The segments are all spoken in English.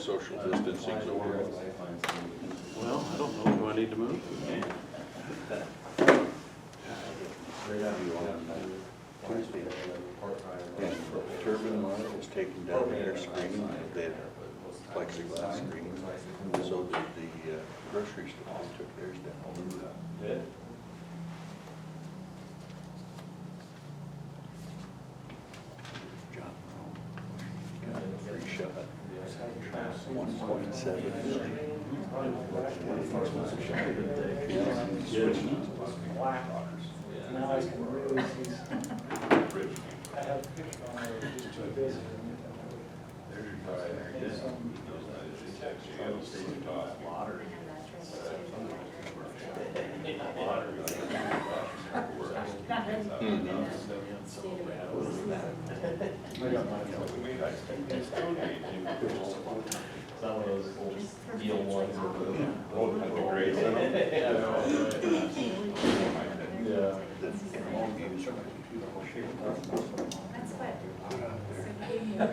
social distancing's over. Well, I don't know, do I need to move? And Turbine Mart is taking down their screening, they had plexiglass screening, so did the grocery store, they took theirs down. Good. John, got a free shot, 1.7. Now I can really see some. I have a picture on there, just too busy. Some of those deal ones are great. Yeah. That's what. So you gave me her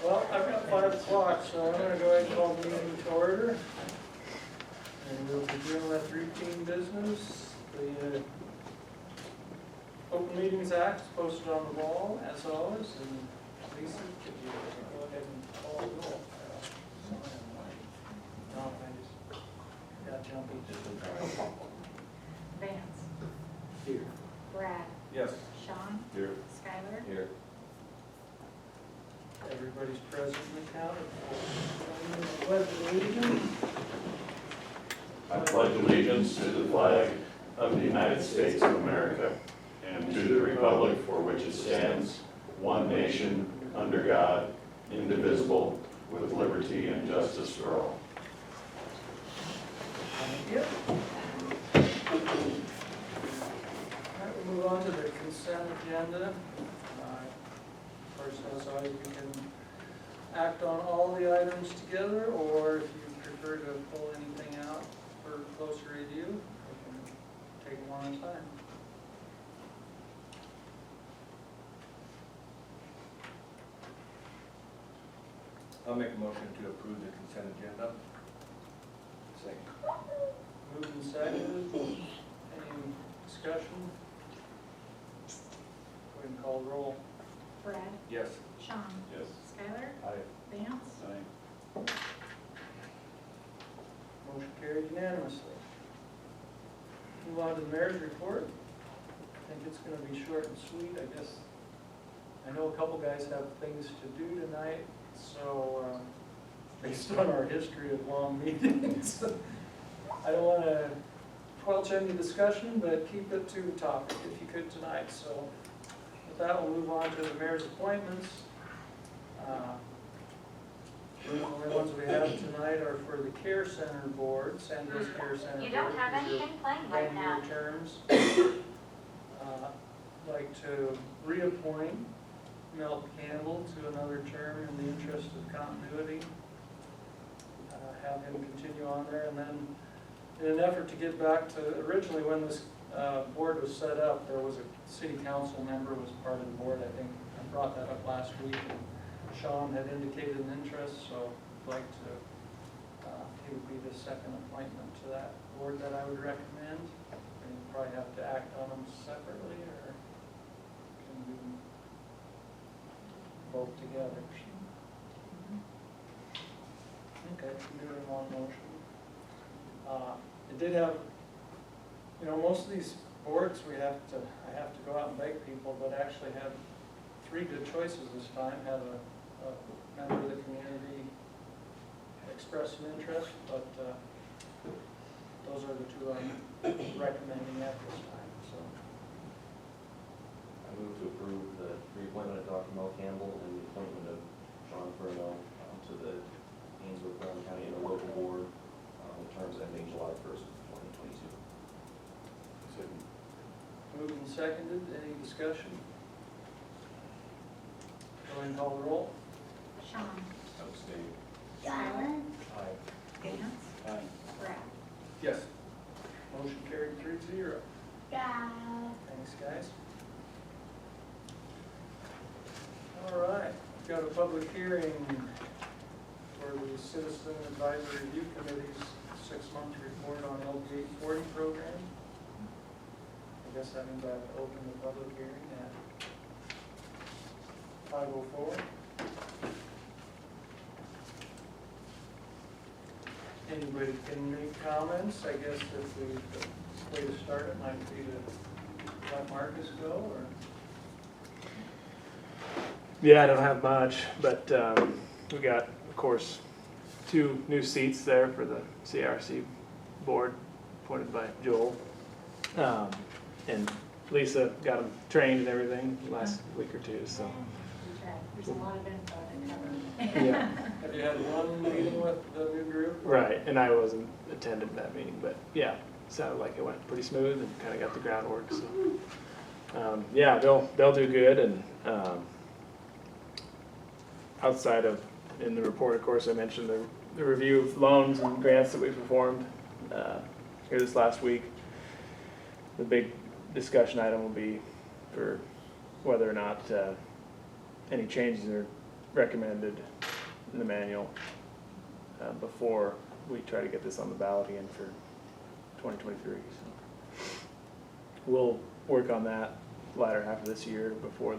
Well, I've got 5 o'clock, so I'm gonna go ahead and call the meeting to order. And we'll begin with routine business. The Open Meetings Act is posted on the wall, as always, and Lisa, could you go ahead and call the roll? No, I just got jumpy. Vance, Here. Brad, Yes. Sean, Here. Skylar, Here. Everybody's present and accounted for. Pledge of allegiance. I pledge allegiance to the flag of the United States of America and to the republic for which it stands, one nation, under God, indivisible, with liberty and justice for all. Thank you. All right, we'll move on to the consent agenda. First, as always, we can act on all the items together, or if you prefer to pull anything out for closer review, we can take them one at a time. I'll make a motion to approve the consent agenda. Second. Moved and seconded. Any discussion? Go ahead and call the roll. Brad, Yes. Sean, Yes. Skylar, Aye. Vance, Motion carried unanimously. Move on to the mayor's report. I think it's going to be short and sweet, I guess. I know a couple guys have things to do tonight, so based on our history of long meetings, I don't want to squelch any discussion, but keep it to the topic if you could tonight. So with that, we'll move on to the mayor's appointments. The only ones we have tonight are for the Care Center Board, San Diego Care Center Board. you don't have anything playing right now. One-year terms. I'd like to reappoint Mel Campbell to another term in the interest of continuity. Have him continue on there, and then in an effort to get back to, originally when this board was set up, there was a city council member who was part of the board. I think I brought that up last week, and Sean had indicated an interest, so I'd like to, he would be the second appointment to that board that I would recommend. And you probably have to act on them separately, or can we do them both together? Okay, do it in one motion. It did have, you know, most of these boards I have to go out and beg people, but actually had 3 good choices this time. Had a member of the community expressed some interest, but those are the two I'm recommending at this time, so. I move to approve the reappointment of Dr. Mel Campbell and the appointment of Sean Furno to the Ainsworth Brown County Interlocal Board with terms ending July 1st, 2022. Moved and seconded, any discussion? Go ahead and call the roll. Sean, Abstain. Skylar, Aye. Vance, Aye. Brad. Yes. Motion carried 3-0. Thanks, guys. All right, we've got a public hearing for the Citizen Advisory Review Committee's 6-month report on LD 840 program. I guess that means I have to open the public hearing at 5:04. Anybody can make comments? I guess if the way to start it might be to let Marcus go, or? Yeah, I don't have much, but we got, of course, 2 new seats there for the CRC board, appointed by Joel. And Lisa got them trained and everything last week or 2, so. There's a lot of info to cover. Yeah. Have you had one meeting with the new group? Right, and I wasn't attending that meeting, but yeah, sounded like it went pretty smooth and kind of got the groundwork, so. Yeah, they'll do good, and outside of, in the report, of course, I mentioned the review of loans and grants that we performed here this last week. The big discussion item will be for whether or not any changes are recommended in the manual before we try to get this on the ballot again for 2023. So we'll work on that latter half of this year before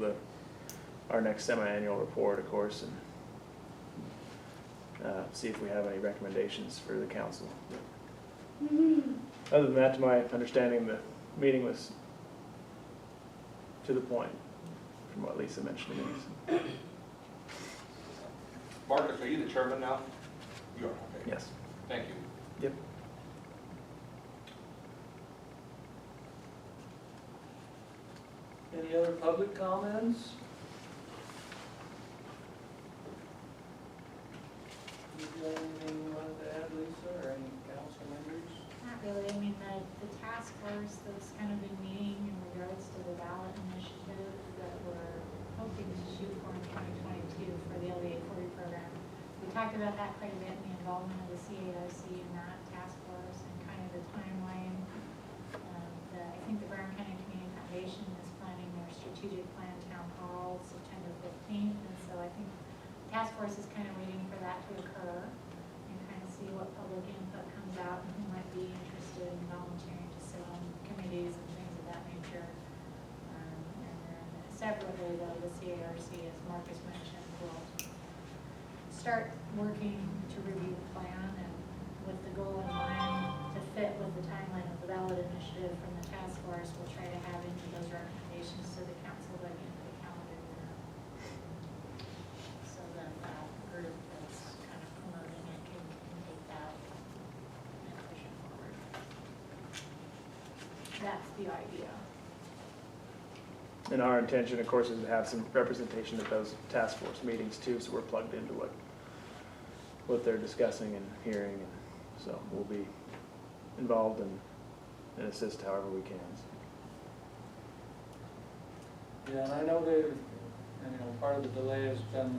our next semi-annual report, of course, and see if we have any recommendations for the council. Other than that, to my understanding, the meeting was to the point from what Lisa mentioned to me. So. Marcus, are you the chairman now? You are, okay. Yes. Thank you. Yep. Any other public comments? You got anything you wanted to add, Lisa, or any council members? Not really, I mean, the task force that's kind of been meeting in regards to the ballot initiative that we're hoping to shoot for in 2022 for the LD 840 program. We talked about that quite a bit, and the involvement of the CARC in that task force and kind of the timeline. I think the Brown County Community Foundation is planning their strategic plan town hall September 15th, and so I think the task force is kind of waiting for that to occur and kind of see what public input comes out and who might be interested in volunteering to sit on committees and things of that nature. And then separately, though, the CARC, as Marcus mentioned, will start working to review the plan, and with the goal in mind to fit with the timeline of the ballot initiative from the task force, we'll try to have any of those recommendations to the council by the end of the calendar year. So that that group that's kind of promoting it can take that and push it forward. That's the idea. And our intention, of course, is to have some representation at those task force meetings too, so we're plugged into what they're discussing and hearing, and so we'll be involved and assist however we can. Yeah, and I know part of the delay has been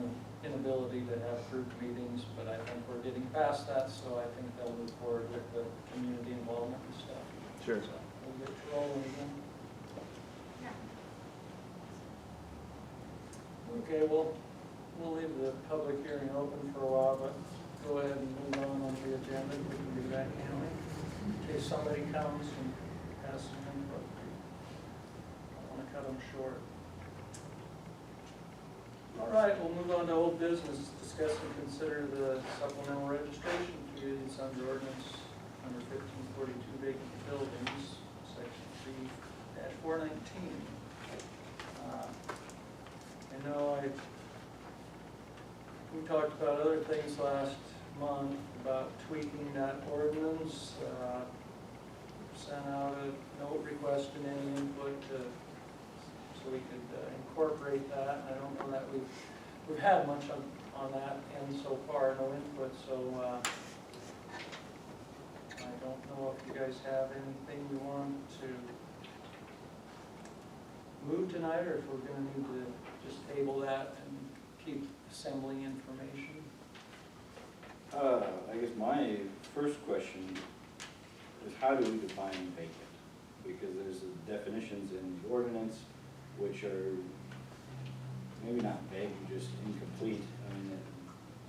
the inability to have group meetings, but I think we're getting past that, so I think they'll move forward with the community involvement and stuff. Sure. So we'll get rolling again. Okay, well, we'll leave the public hearing open for a while, but go ahead and move on the agenda. We can do that, can't we? In case somebody comes and has some input. I don't want to cut them short. All right, we'll move on to old business. Discuss and consider the supplemental registration fees under ordinance number 1542 vacant buildings, section 3-419. I know I We talked about other things last month, about tweaking that ordinance, sent out a note requesting any input so we could incorporate that. And I don't know that we've had much on that end so far, no input, so I don't know if you guys have anything you want to move tonight, or if we're gonna need to just table that and keep assembling information. I guess my first question is, how do we define vacant? Because there's definitions in the ordinance which are maybe not vague, just incomplete. I mean,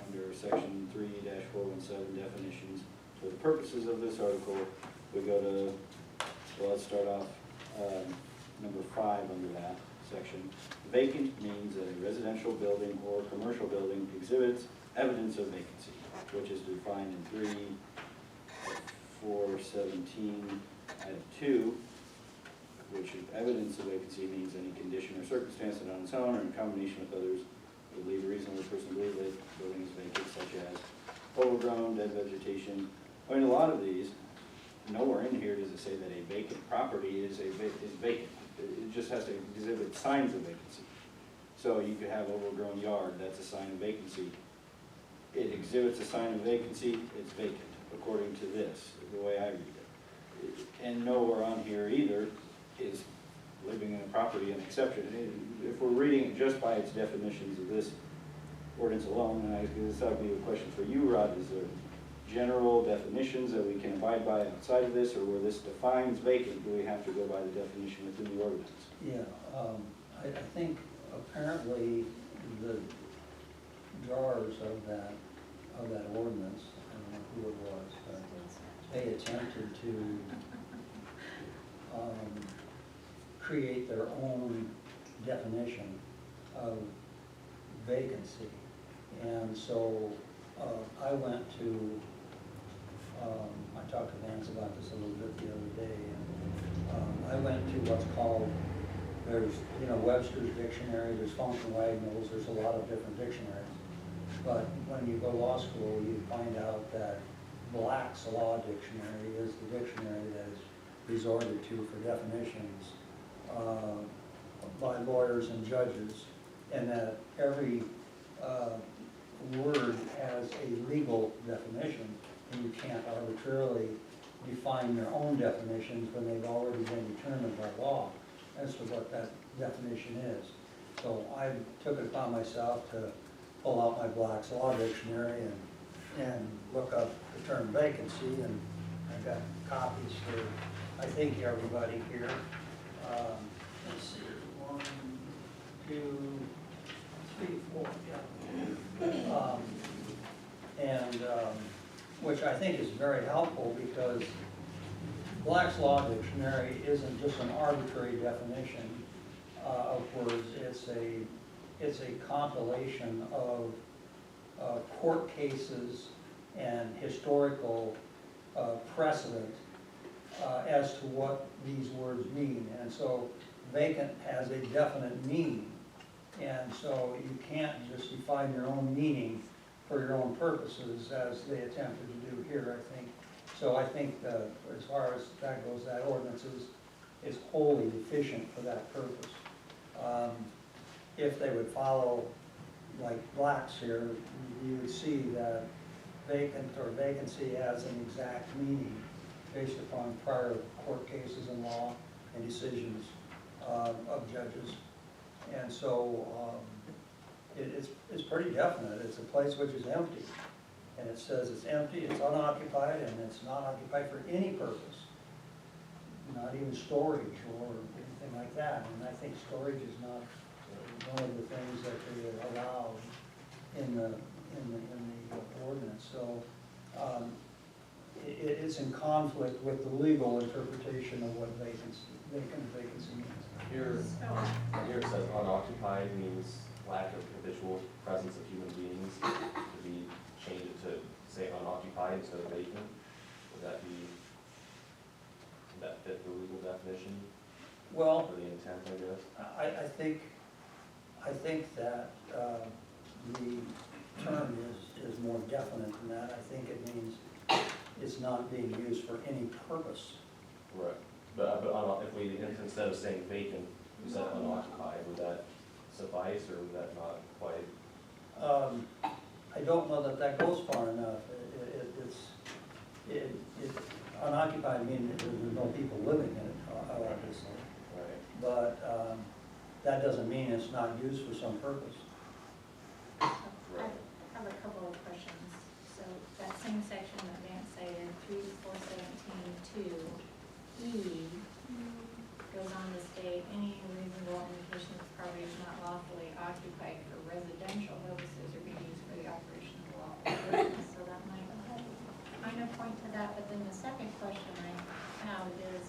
under section 3-417 definitions, for the purposes of this article, we go to, well, let's start off number 5 under that section. Vacant means that a residential building or commercial building exhibits evidence of vacancy, which is defined in 3-417 at 2, which is evidence of vacancy means any condition or circumstance that on its own or in combination with others would lead a reasonable person to believe that the building is vacant, such as overgrown, dead vegetation. I mean, a lot of these, nowhere in here does it say that a vacant property is vacant. It just has to exhibit signs of vacancy. So you could have overgrown yard, that's a sign of vacancy. It exhibits a sign of vacancy, it's vacant, according to this, the way I read it. And nowhere on here either is living in a property an exception. If we're reading it just by its definitions of this ordinance alone, and I guess that would be a question for you, Rod, is there general definitions that we can abide by outside of this, or where this defines vacant, do we have to go by the definition within the ordinance? Yeah, I think apparently the drawers of that ordinance, I don't know who it was, but they attempted to create their own definition of vacancy. And so I went to, I talked to Vance about this a little bit the other day, and I went to what's called, there's, Webster's dictionary, there's Funk and Wagnalls, there's a lot of different dictionaries. But when you go to law school, you find out that Black's Law Dictionary is the dictionary that is resorted to for definitions by lawyers and judges, and that every word has a legal definition, and you can't arbitrarily define your own definitions when they've already been determined by law as to what that definition is. So I took it upon myself to pull out my Black's Law Dictionary and look up the term vacancy, and I got copies for, I think, everybody here. Let's see, 1, 2, 3, 4, yeah. Which I think is very helpful, because Black's Law Dictionary isn't just an arbitrary definition of words. It's a compilation of court cases and historical precedent as to what these words mean. And so vacant has a definite meaning. And so you can't just define your own meaning for your own purposes, as they attempted to do here, I think. So I think that as far as that goes, that ordinance is wholly deficient for that purpose. If they would follow like Black's here, you would see that vacant or vacancy has an exact meaning based upon prior court cases and law and decisions of judges. And so it's pretty definite. It's a place which is empty. And it says it's empty, it's unoccupied, and it's not occupied for any purpose. Not even storage or anything like that. And I think storage is not one of the things that they allow in the ordinance. So it's in conflict with the legal interpretation of what vacancy means. Here it says unoccupied means lack of habitual presence of human beings. Could we change it to say unoccupied instead of vacant? Would that fit the legal definition? Well, or the intent, I guess? I think that term is more definite than that. I think it means it's not being used for any purpose. Right. But if we, instead of saying vacant, we said unoccupied, would that suffice, or would that not quite? I don't know that that goes far enough. It's unoccupied, meaning that there's no people living in it, obviously. Right. But that doesn't mean it's not used for some purpose. I have a couple of questions. So that same section that Vance cited, 3417-2E, goes on to state, any reasonable indication that the property is not lawfully occupied for residential purposes or being used for the operation of lawful business. So that might kind of point to that. But then the second question I have is,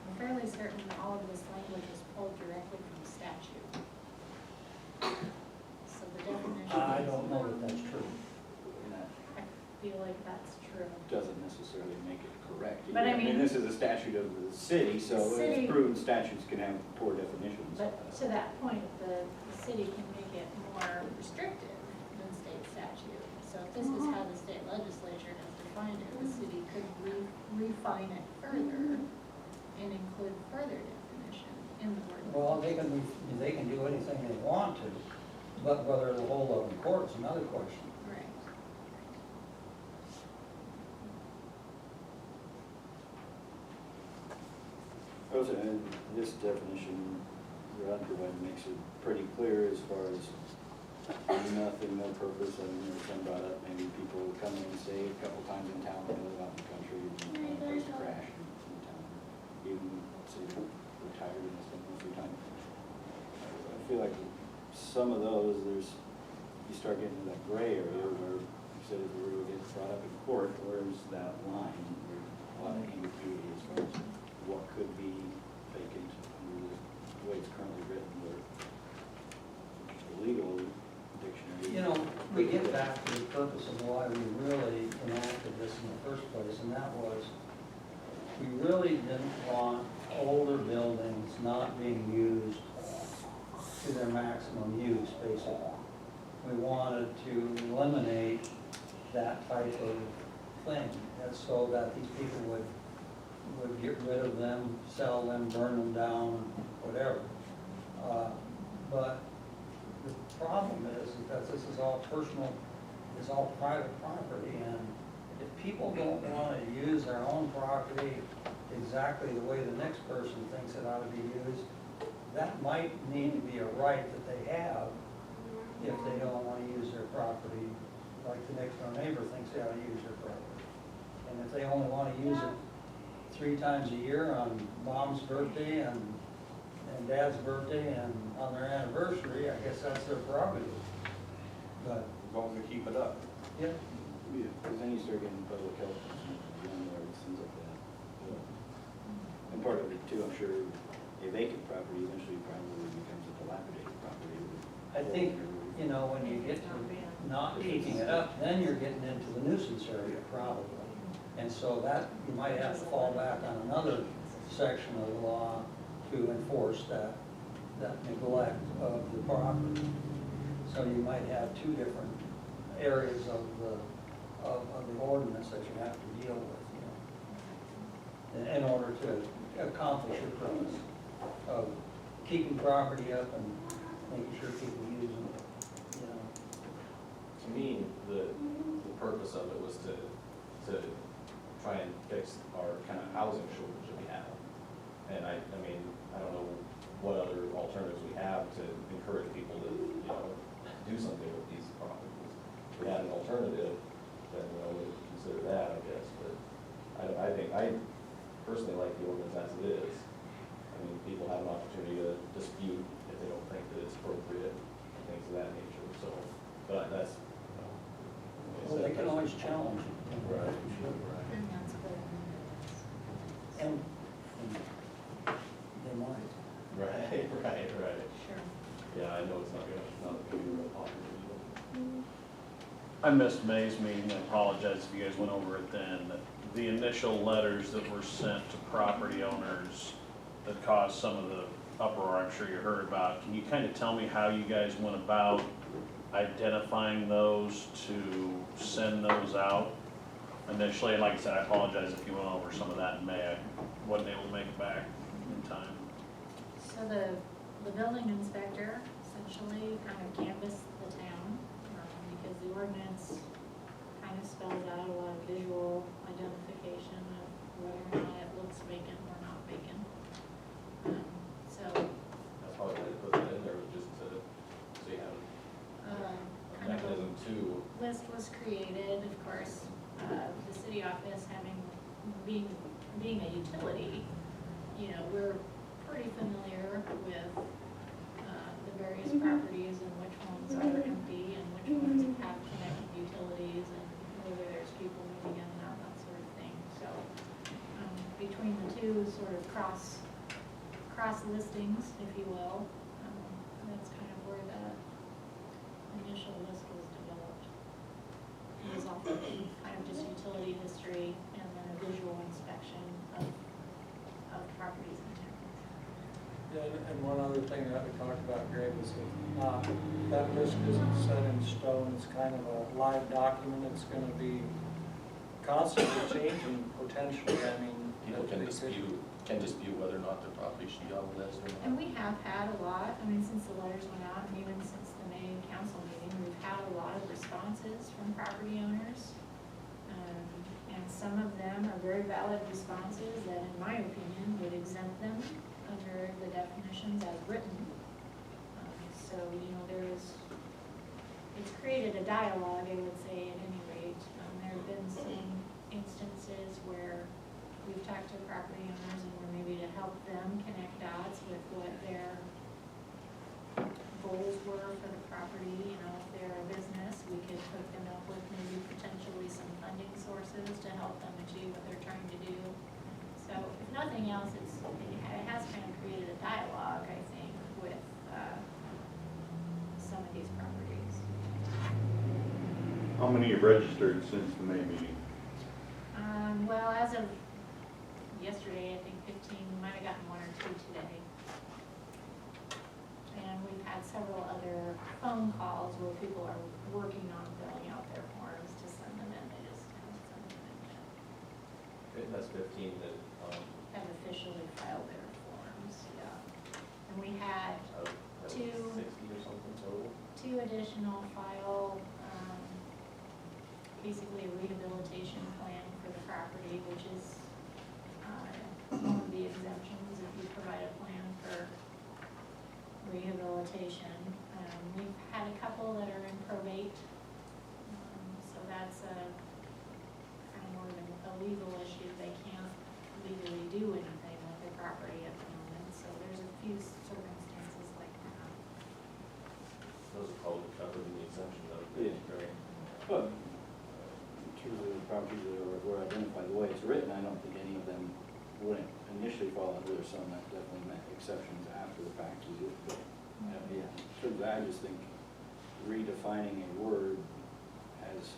I'm fairly certain that all of this language is pulled directly from the statute. So the definition. I don't know that that's true. I feel like that's true. Doesn't necessarily make it correct. But I mean- This is a statute of the city, so The city- it's proven statutes can have poor definitions. But to that point, the city can make it more restrictive than state statute. So if this is how the state legislature has defined it, the city could refine it further and include further definition in the ordinance. Well, they can do anything they want to, but whether it'll hold up in court is another question. Right. Also, this definition Rod provided makes it pretty clear as far as nothing, no purpose. I mean, there's some brought up, maybe people come in and stay a couple times in town, they live out in the country, and find a place to crash in town. Even, say, retired and spend most of their time. I feel like some of those, you start getting into that gray area where you said if we were to get brought up in court, where's that line? There's a lot of ambiguity as far as what could be vacant under the way it's currently written, or the legal dictionary. You know, we get back to the purpose of why we really enacted this in the first place, and that was, we really didn't want older buildings not being used to their maximum use, basically. We wanted to eliminate that type of thing, and so that these people would get rid of them, sell them, burn them down, whatever. But the problem is that this is all personal, it's all private property, and if people don't want to use their own property exactly the way the next person thinks it ought to be used, that might need to be a right that they have if they don't want to use their property like the next door neighbor thinks they ought to use their property. And if they only want to use it 3 times a year on mom's birthday and dad's birthday and on their anniversary, I guess that's their prerogative. But, As long as we keep it up. yeah, Yeah, because then you start getting public health landlords, things like that. And part of it too, I'm sure, a vacant property eventually probably becomes a dilapidated property. I think, you know, when you get to not keeping it up, then you're getting into the nuisance area probably. And so that, you might have to fall back on another section of the law to enforce that neglect of the property. So you might have 2 different areas of the ordinance that you have to deal with, you know, in order to accomplish your purpose of keeping property up and making sure people use them, you know. To me, the purpose of it was to try and fix our kind of housing shortage that we have. And I mean, I don't know what other alternatives we have to encourage people to, you know, do something with these properties. If we had an alternative, then, you know, we would consider that, I guess, but I think, I personally like the ordinance as it is. I mean, people have an opportunity to dispute if they don't think that it's appropriate, and things of that nature, so, but that's, you know. Well, they can always challenge it. Right. And that's good. And they might. Right, right. Sure. Yeah, I know it's not gonna be real popular. I missed May's meeting, I apologize if you guys went over it then. The initial letters that were sent to property owners that caused some of the uproar I'm sure you heard about, can you kind of tell me how you guys went about identifying those to send those out initially. And like I said, I apologize if you went over some of that in May. I wasn't able to make it back in time. So the building inspector essentially kind of canvassed the town, because the ordinance kind of spells out a lot of visual identification of whether or not it looks vacant or not vacant. So, That's probably why they put that in there, was just to, so you have a kind of a mechanism to, list was created, of course, the city office being a utility, you know, we're pretty familiar with the various properties and which ones are empty and which ones have connected utilities and whether there's people moving in and out, that sort of thing. So, between the two sort of cross listings, if you will, that's kind of where the initial list was developed. It was off of kind of just utility history and then a visual inspection of properties in town. Yeah, and one other thing that we talked about, Greg, was that list isn't set in stone, it's kind of a live document, it's gonna be constantly changing potentially, I mean. people can dispute whether or not the property should be on the list or not. And we have had a lot, I mean, since the letters went out, and even since the May council meeting, we've had a lot of responses from property owners. And some of them are very valid responses that, in my opinion, would exempt them under the definitions as written. So, you know, it's created a dialogue, I would say, at any rate. There have been some instances where we've talked to property owners and we're maybe to help them connect dots with what their goals were for the property. You know, if they're a business, we could hook them up with maybe potentially some funding sources to help them achieve what they're trying to do. So if nothing else, it has kind of created a dialogue, I think, with some of these properties. How many have registered since the May meeting? Well, as of yesterday, I think 15, we might have gotten 1 or 2 today. And we've had several other phone calls where people are working on filling out their forms to send them in. They just haven't sent them in yet. Okay, that's 15 that, Have officially filed their forms, yeah. And we had out of 2 60 or something total. 2 additional file, basically a rehabilitation plan for the property, which is one of the exemptions if you provide a plan for rehabilitation. We've had a couple that are in probate, so that's kind of more of a legal issue. They can't legally do anything with their property at the moment, so there's a few circumstances like that. Those are probably covered in the exemption though. Yeah. Right. But in terms of the properties that were identified, the way it's written, I don't think any of them wouldn't initially fall under. There's some that definitely met exceptions after the fact. But yeah, in terms of that, I just think redefining a word has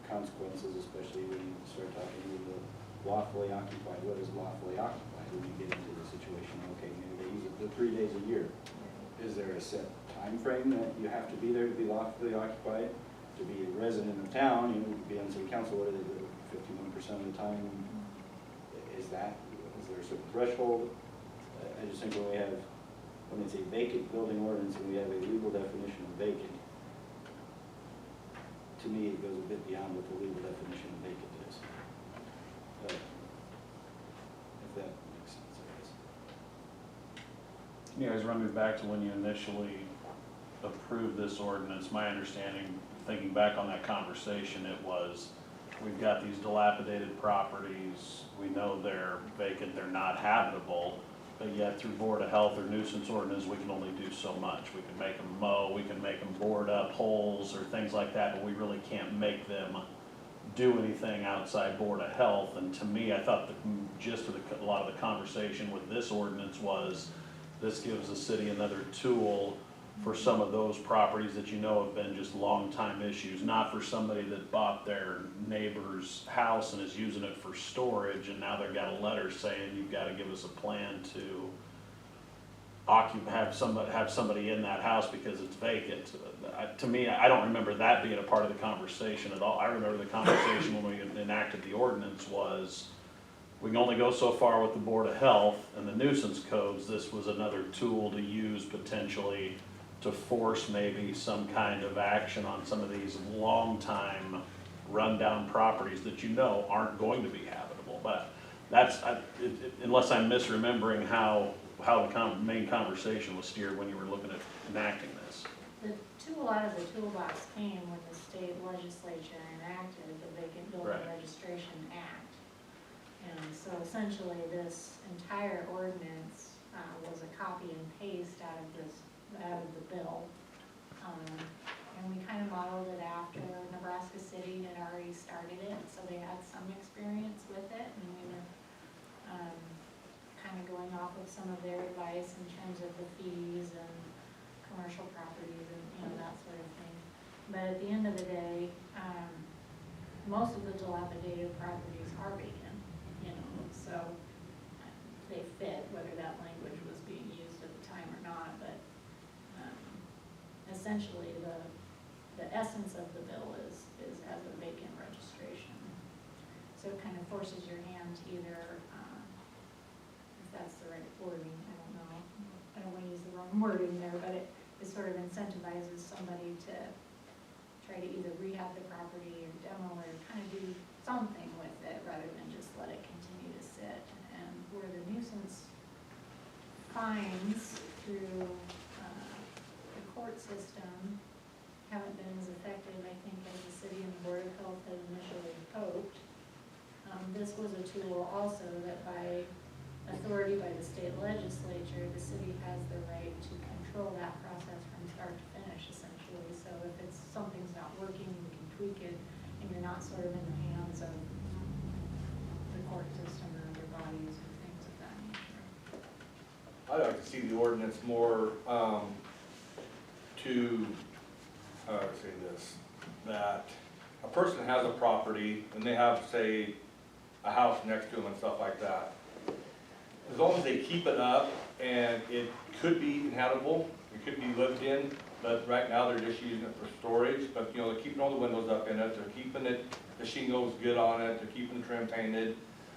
consequences, especially when you start talking with the lawfully occupied. What is lawfully occupied? When you get into the situation, okay, maybe they use it for 3 days a year. Is there a set time frame that you have to be there to be lawfully occupied? To be a resident of town, you know, to be on city council, what do they do? 51% of the time? Is there a certain threshold? I just think when it's a vacant building ordinance and we have a legal definition of vacant, to me, it goes a bit beyond what the legal definition of vacant is. If that makes sense, I guess. You guys run me back to when you initially approved this ordinance. My understanding, thinking back on that conversation, it was, we've got these dilapidated properties, we know they're vacant, they're not habitable, but yet through Board of Health or nuisance ordinance, we can only do so much. We can make them mow, we can make them board up holes or things like that, but we really can't make them do anything outside Board of Health. And to me, I thought the gist of a lot of the conversation with this ordinance was, this gives the city another tool for some of those properties that you know have been just long time issues, not for somebody that bought their neighbor's house and is using it for storage and now they've got a letter saying you've got to give us a plan to have somebody in that house because it's vacant. To me, I don't remember that being a part of the conversation at all. I remember the conversation when we enacted the ordinance was, we can only go so far with the Board of Health and the nuisance codes. This was another tool to use potentially to force maybe some kind of action on some of these long-time rundown properties that you know aren't going to be habitable. But that's, unless I'm misremembering how the main conversation was steered when you were looking at enacting this. The tool out of the toolbox came when the state legislature enacted the Vacant Building Right. Registration Act. And so essentially, this entire ordinance was a copy and paste out of the bill. And we kind of modeled it after Nebraska City had already started it, so they had some experience with it, and we were kind of going off of some of their advice in terms of the fees and commercial properties and, that sort of thing. But at the end of the day, most of the dilapidated properties are vacant, so they fit, whether that language was being used at the time or not, but essentially the essence of the bill is as a vacant registration. So it kind of forces your hand to either, if that's the right wording, I don't know, I don't want to use the wrong wording there, but it sort of incentivizes somebody to try to either rehab the property or demo or kind of do something with it rather than just let it continue to sit. And where the nuisance fines through the court system haven't been as effective, I think, as the city and the Board of Health had initially hoped. This was a tool also that by authority by the state legislature, the city has the right to control that process from start to finish, essentially. So if it's, something's not working, you can tweak it, and you're not sort of in the hands of the court system or other bodies or things of that nature. I'd like to see the ordinance more, how do I say this, that a person has a property and they have, say, a house next to them and stuff like that. As long as they keep it up and it could be inhabitable, it could be lived in, but right now they're just using it for storage, but they're keeping all the windows up in it, they're keeping it, the shingles good on it, they're keeping the trim painted,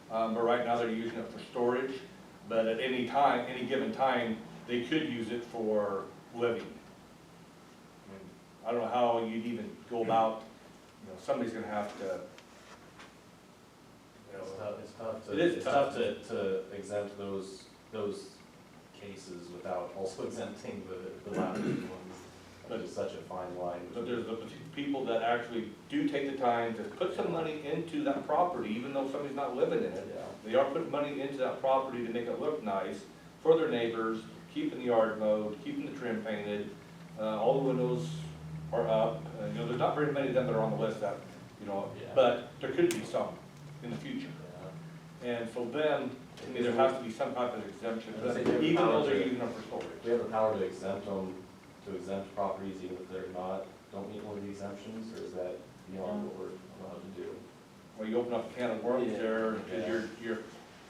but right now they're using it for storage. But at any time, any given time, they could use it for living. I don't know how you'd even go about, somebody's gonna have to, It is It's tough to exempt those cases without also exempting the dilapidated ones. That is such a fine line. but there's the people that actually do take the time to put some money into that property, even though somebody's not living in it. Yeah. They are putting money into that property to make it look nice for their neighbors, keeping the yard mowed, keeping the trim painted, all the windows are up. There's not very many of them that are on the list that, Yeah. but there could be some in the future. And so then, to me, there has to be some type of exemption, I was thinking even though power they're to- using them for storage. We have the power to exempt properties even if they're not, don't meet one of the exemptions, or is that beyond what we're allowed to do? Well, you open up a can of worms Yeah. there, because you're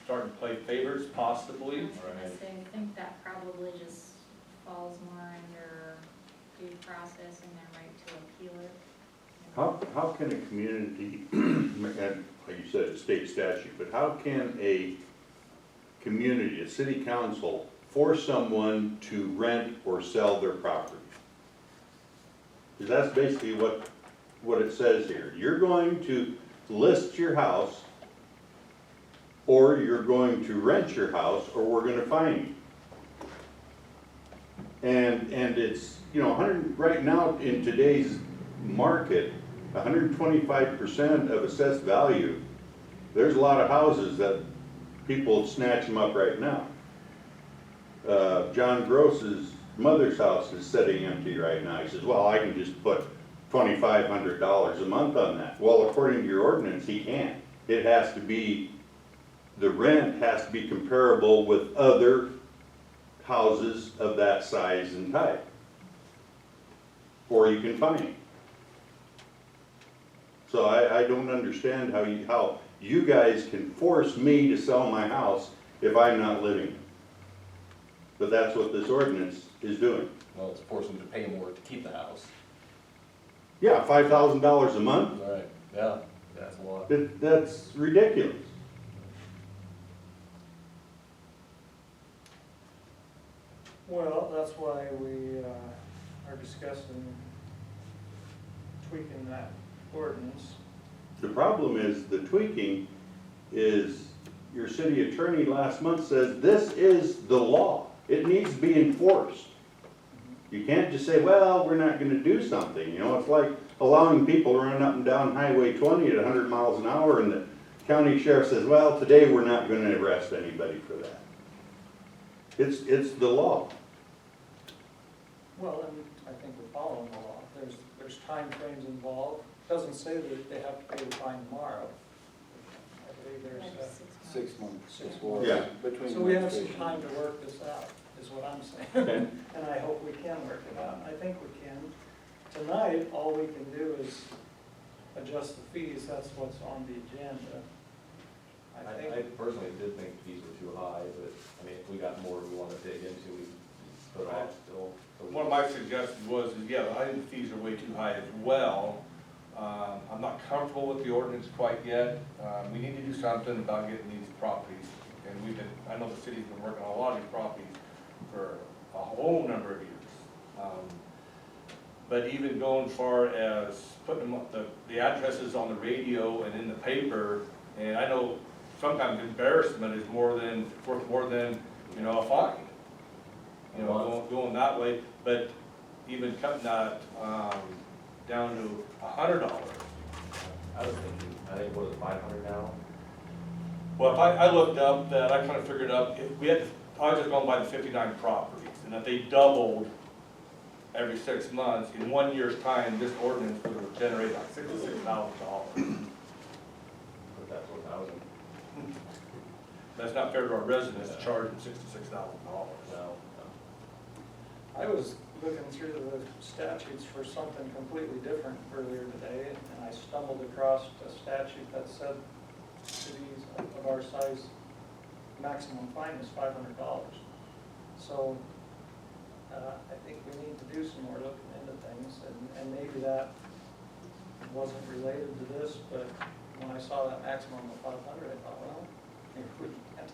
starting to play favorites possibly. I was gonna say, I think that probably just falls more under due process and their right to appeal it. How can a community, and like you said, it's state statute, but how can a community, a city council, force someone to rent or sell their property? Because that's basically what it says here. You're going to list your house, or you're going to rent your house, or we're gonna fine you. And it's, right now in today's market, 125% of assessed value, there's a lot of houses that people snatch them up right now. John Gross's mother's house is sitting empty right now. He says, well, I can just put $2,500 a month on that. Well, according to your ordinance, he can't. It has to be, the rent has to be comparable with other houses of that size and type. Or you can fine him. So I don't understand how you guys can force me to sell my house if I'm not living. but that's what this ordinance is doing. Well, it's forcing them to pay more to keep the house. Yeah, $5,000 a month, Right. Yeah, that's a lot. that's ridiculous. Well, that's why we are discussing tweaking that ordinance. The problem is, the tweaking is, your city attorney last month says, this is the law. It needs to be enforced. You can't just say, well, we're not gonna do something, you know, it's like allowing people to run up and down Highway 20 at 100 miles an hour, and the county sheriff says, well, today we're not gonna arrest anybody for that. It's the law. Well, and I think we're following the law. There's timeframes involved. Doesn't say that they have to pay the fine tomorrow. I believe there's, Like 6 months. Six or Yeah. Between. so we have some registration. time to work this out, is what I'm saying. Okay. And I hope we can work it out. I think we can. Tonight, all we can do is adjust the fees. That's what's on the agenda. I I think, personally did think fees were too high, but, I mean, if we got more we wanna dig into, we put off still. One of my suggestions was, yeah, I think the fees are way too high as well. I'm not comfortable with the ordinance quite yet. We need to do something about getting these properties. And I know the city's been working on a lot of these properties for a whole number of years. But even going far as putting them, the addresses on the radio and in the paper, and I know sometimes embarrassment is worth more than, a fine. Going that way, but even cutting that, down to $100. I was thinking, I think, what is it, 500 now? Well, if I looked up that, I kind of figured out, if we had, I was just going by the 59 properties, and if they doubled every 6 months, in 1 year's time, this ordinance would have generated like $66,000. But that's 1,000. That's not fair to our residents to charge them $66,000. No. I was looking through the statutes for something completely different earlier today, and I stumbled across a statute that said cities of our size, maximum fine is $500. So, I think we need to do some more looking into things, and maybe that wasn't related to this, but when I saw that maximum of 500, I thought, well, maybe we can't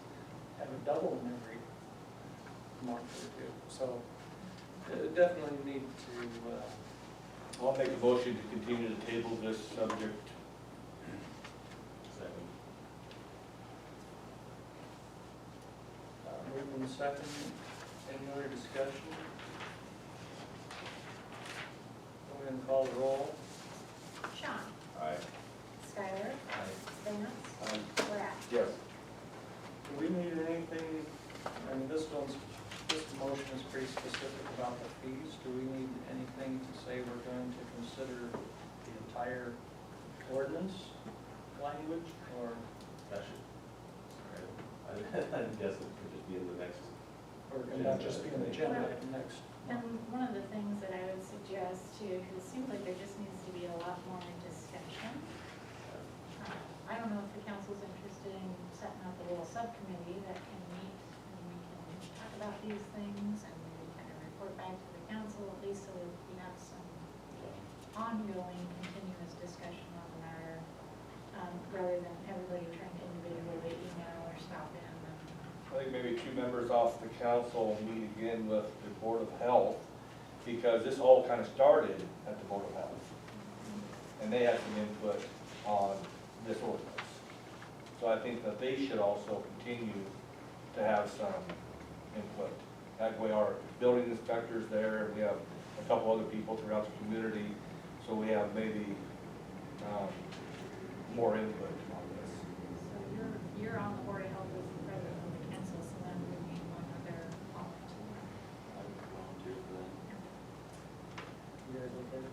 have it double in every month or two. So, definitely need to, I'll make a motion to continue to table this subject. Second. move in second. Any other discussion? Go ahead and call the roll. Sean, Aye. Skylar, Vance, Brad. Yes. Do we need anything, this motion is pretty specific about the fees. Do we need anything to say we're going to consider the entire ordinance language, or That should, I guess it could just be in the next. can that just be an agenda item next? And one of the things that I would suggest too, because it seems like there just needs to be a lot more discussion. I don't know if the council's interested in setting up a little subcommittee that can meet and we can talk about these things and kind of report back to the council, at least so we have some ongoing, continuous discussion on the matter, rather than everybody trying to individually email or stop in. I think maybe 2 members off the council meet again with the Board of Health, because this all kind of started at the Board of Health. And they had some input on this ordinance. So I think that they should also continue to have some input. That way our building inspector's there, and we have a couple other people throughout the community, so we have maybe more input on this. So you're on the Board of Health as the president of the council, so then we need one other volunteer. I would volunteer for that. You guys okay?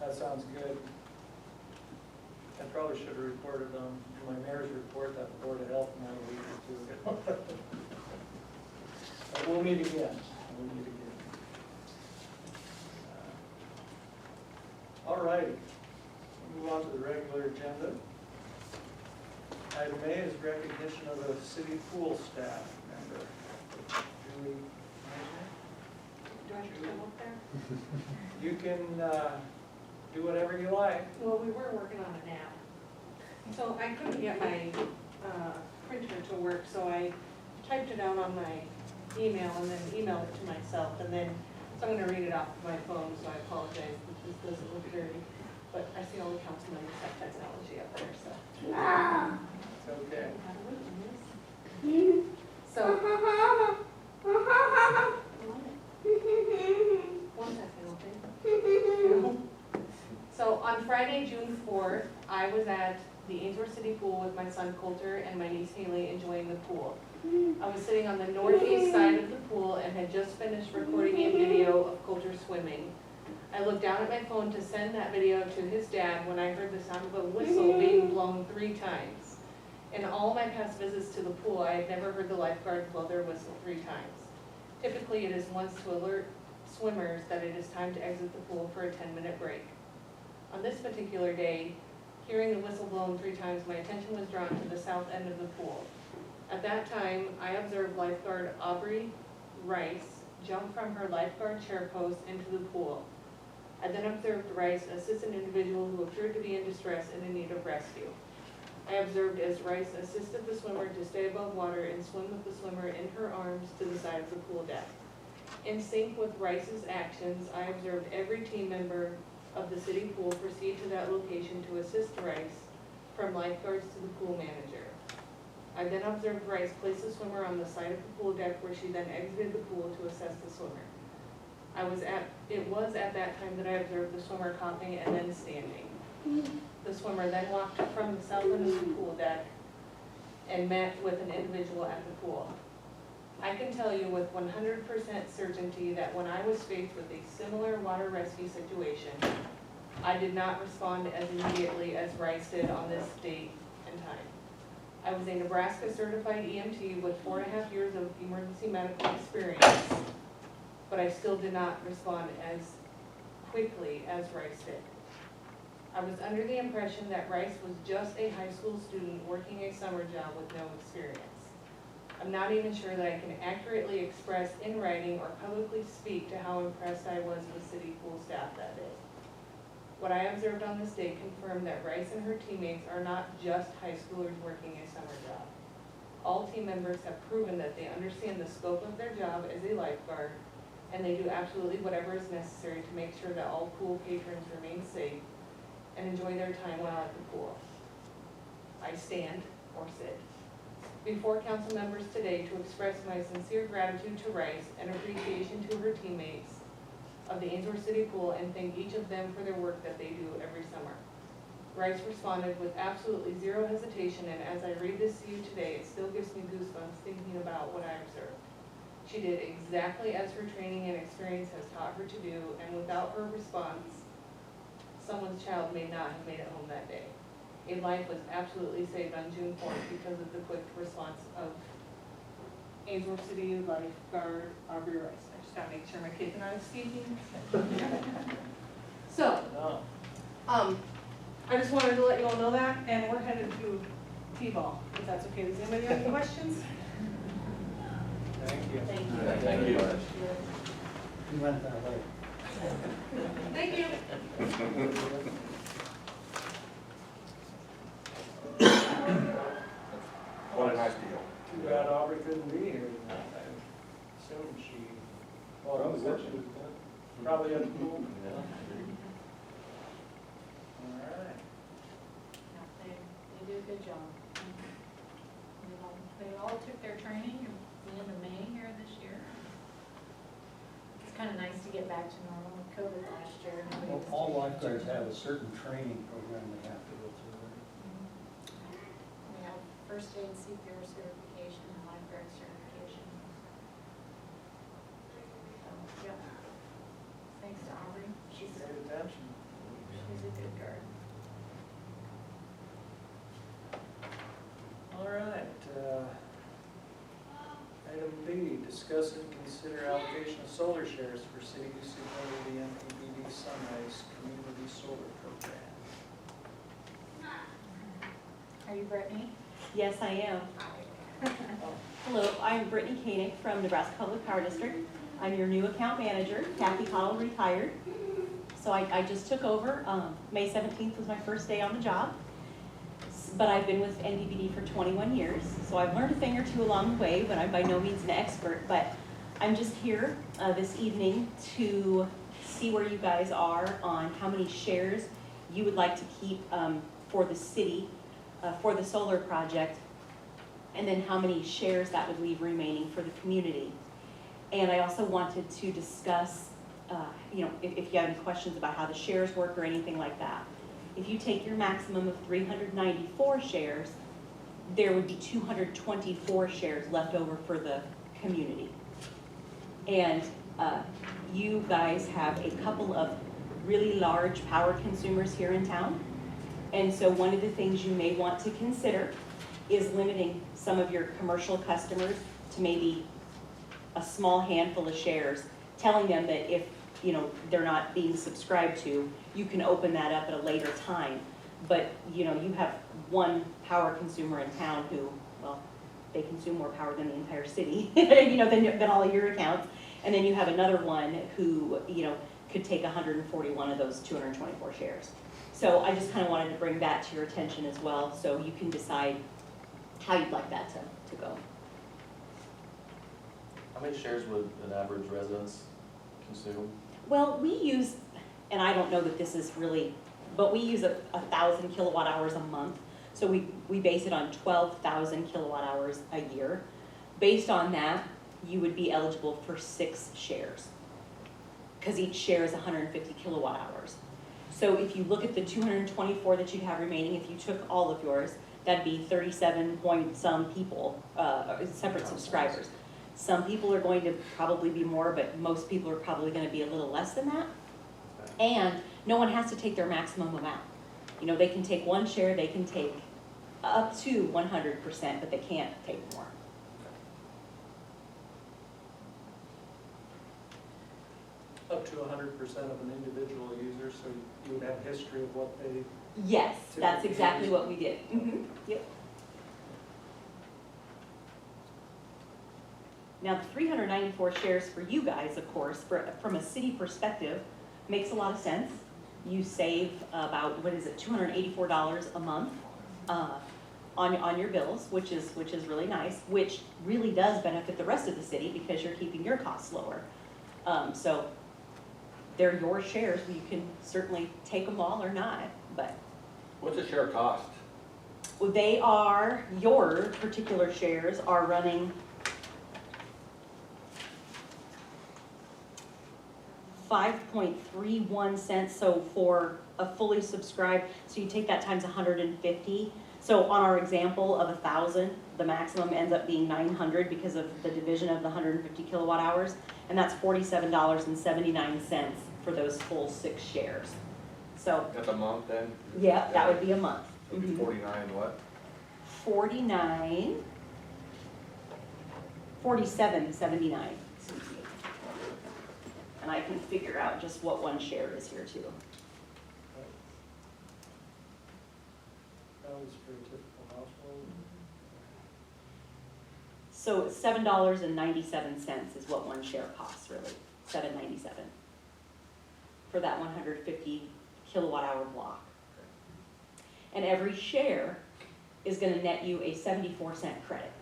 That sounds good. I probably should have reported on my mayor's report that the Board of Health met a week or 2 ago. But we'll meet again. We'll meet again. All righty. Move on to the regular agenda. Item A is recognition of the city pool staff. member, Julie Meisner. Do I have to come up there? You can do whatever you like. Well, we were working on an app. So I couldn't get my printer to work, so I typed it out on my email and then emailed it to myself. And then, so I'm gonna read it off of my phone, so I apologize if this doesn't look dirty. But I see all the council members have technology up there, so. It's okay. So. One second, okay? So on Friday, June 4th, I was at the Ainsworth City Pool with my son Coulter and my niece Haley enjoying the pool. I was sitting on the northeast side of the pool and had just finished recording a video of Coulter swimming. I looked down at my phone to send that video to his dad when I heard the sound of a whistle being blown 3 times. In all my past visits to the pool, I had never heard the lifeguard blow their whistle 3 times. Typically, it is once to alert swimmers that it is time to exit the pool for a 10-minute break. On this particular day, hearing the whistle blown 3 times, my attention was drawn to the south end of the pool. At that time, I observed lifeguard Aubrey Rice jump from her lifeguard chair post into the pool. I then observed Rice assist an individual who appeared to be in distress and in need of rescue. I observed as Rice assisted the swimmer to stay above water and swim with the swimmer in her arms to the side of the pool deck. In sync with Rice's actions, I observed every team member of the city pool proceed to that location to assist Rice, from lifeguards to the pool manager. I then observed Rice place the swimmer on the side of the pool deck where she then exited the pool to assess the swimmer. It was at that time that I observed the swimmer coughing and then standing. The swimmer then walked from the south end of the pool deck and met with an individual at the pool. I can tell you with 100% certainty that when I was faced with a similar water rescue situation, I did not respond as immediately as Rice did on this date and time. I was a Nebraska certified EMT with 4.5 years of emergency medical experience, but I still did not respond as quickly as Rice did. I was under the impression that Rice was just a high school student working a summer job with no experience. I'm not even sure that I can accurately express in writing or publicly speak to how impressed I was with city pool staff that day. What I observed on this day confirmed that Rice and her teammates are not just high schoolers working a summer job. All team members have proven that they understand the scope of their job as a lifeguard, and they do absolutely whatever is necessary to make sure that all pool patrons remain safe and enjoy their time while at the pool. I stand or sit before council members today to express my sincere gratitude to Rice and appreciation to her teammates of the Ainsworth City Pool and thank each of them for their work that they do every summer. Rice responded with absolutely zero hesitation, and as I read this to you today, it still gives me goosebumps thinking about what I observed. She did exactly as her training and experience has taught her to do, and without her response, someone's child may not have made it home that day. A life was absolutely saved on June 4th because of the quick response of Ainsworth City lifeguard Aubrey Rice. I just gotta make sure my kids are not speaking. So, No. I just wanted to let you all know that, and we're headed to T-ball, if that's okay. Does anybody have any questions? Thank you. Thank you. Thank you. You went that way. Thank you. What a nice deal. Too bad Aubrey couldn't be here tonight. I assume she, well, probably at the pool. All right. Yeah, they do a good job. They all took their training at the end of May here this year. It's kind of nice to get back to normal with COVID last year. Nobody Well, was all doing lifeguards it. have a certain training program they have to go through. We have first aid CPR certification and lifeguard certification. So, yeah. Thanks to Aubrey. She paid attention. She's a good guard. All right. Item B, discuss and consider allocation of solar shares for city to support the MPPD Sunrise Community Solar Program. Are you Brittany? Yes, I am. Hello, I'm Brittany Koenig from Nebraska Public Power District. I'm your new account manager. Kathy Cottle retired. So I just took over. May 17th was my first day on the job. But I've been with NDBD for 21 years. So I've learned a thing or two along the way, but I'm by no means an expert. But I'm just here this evening to see where you guys are on how many shares you would like to keep for the city, for the solar project, and then how many shares that would leave remaining for the community. And I also wanted to discuss, if you have any questions about how the shares work or anything like that. If you take your maximum of 394 shares, there would be 224 shares left over for the community. And you guys have a couple of really large power consumers here in town. And so one of the things you may want to consider is limiting some of your commercial customers to maybe a small handful of shares, telling them that if they're not being subscribed to, you can open that up at a later time. But you have one power consumer in town who, well, they consume more power than the entire city, than all of your accounts. And then you have another one who, could take 141 of those 224 shares. So I just kind of wanted to bring that to your attention as well, so you can decide how you'd like that to go. How many shares would an average residence consume? Well, we use, and I don't know that this is really, but we use 1,000 kilowatt hours a month. So we base it on 12,000 kilowatt hours a year. Based on that, you would be eligible for 6 shares, because each share is 150 kilowatt hours. So if you look at the 224 that you have remaining, if you took all of yours, that'd be 37 point some people, separate subscribers. Some people are going to probably be more, but most people are probably going to be a little less than that. And no one has to take their maximum amount. They can take 1 share, they can take up to 100%, but they can't take more. Up to 100% of an individual user, so you would have history of what they. Yes, that's exactly what we did. Mm-hmm. Yep. Now, the 394 shares for you guys, of course, from a city perspective, makes a lot of sense. You save about, $284 a month on your bills, which is really nice, which really does benefit the rest of the city because you're keeping your costs lower. So they're your shares. You can certainly take them all or not, but. What's a share cost? Well, your particular shares are running $5.31. So for a fully subscribed, so you take that times 150. So on our example of 1,000, the maximum ends up being 900 because of the division of the 150 kilowatt hours. And that's $47.79 for those full 6 shares. So. That's a month then? Yeah, that would be a month. It'd be 49 what? 47.79. And I can figure out just what 1 share is here too. That was for a typical household. So $7.97 is what 1 share costs, really. $7.97 for that 150 kilowatt hour block. And every share is going to net you a 74-cent credit.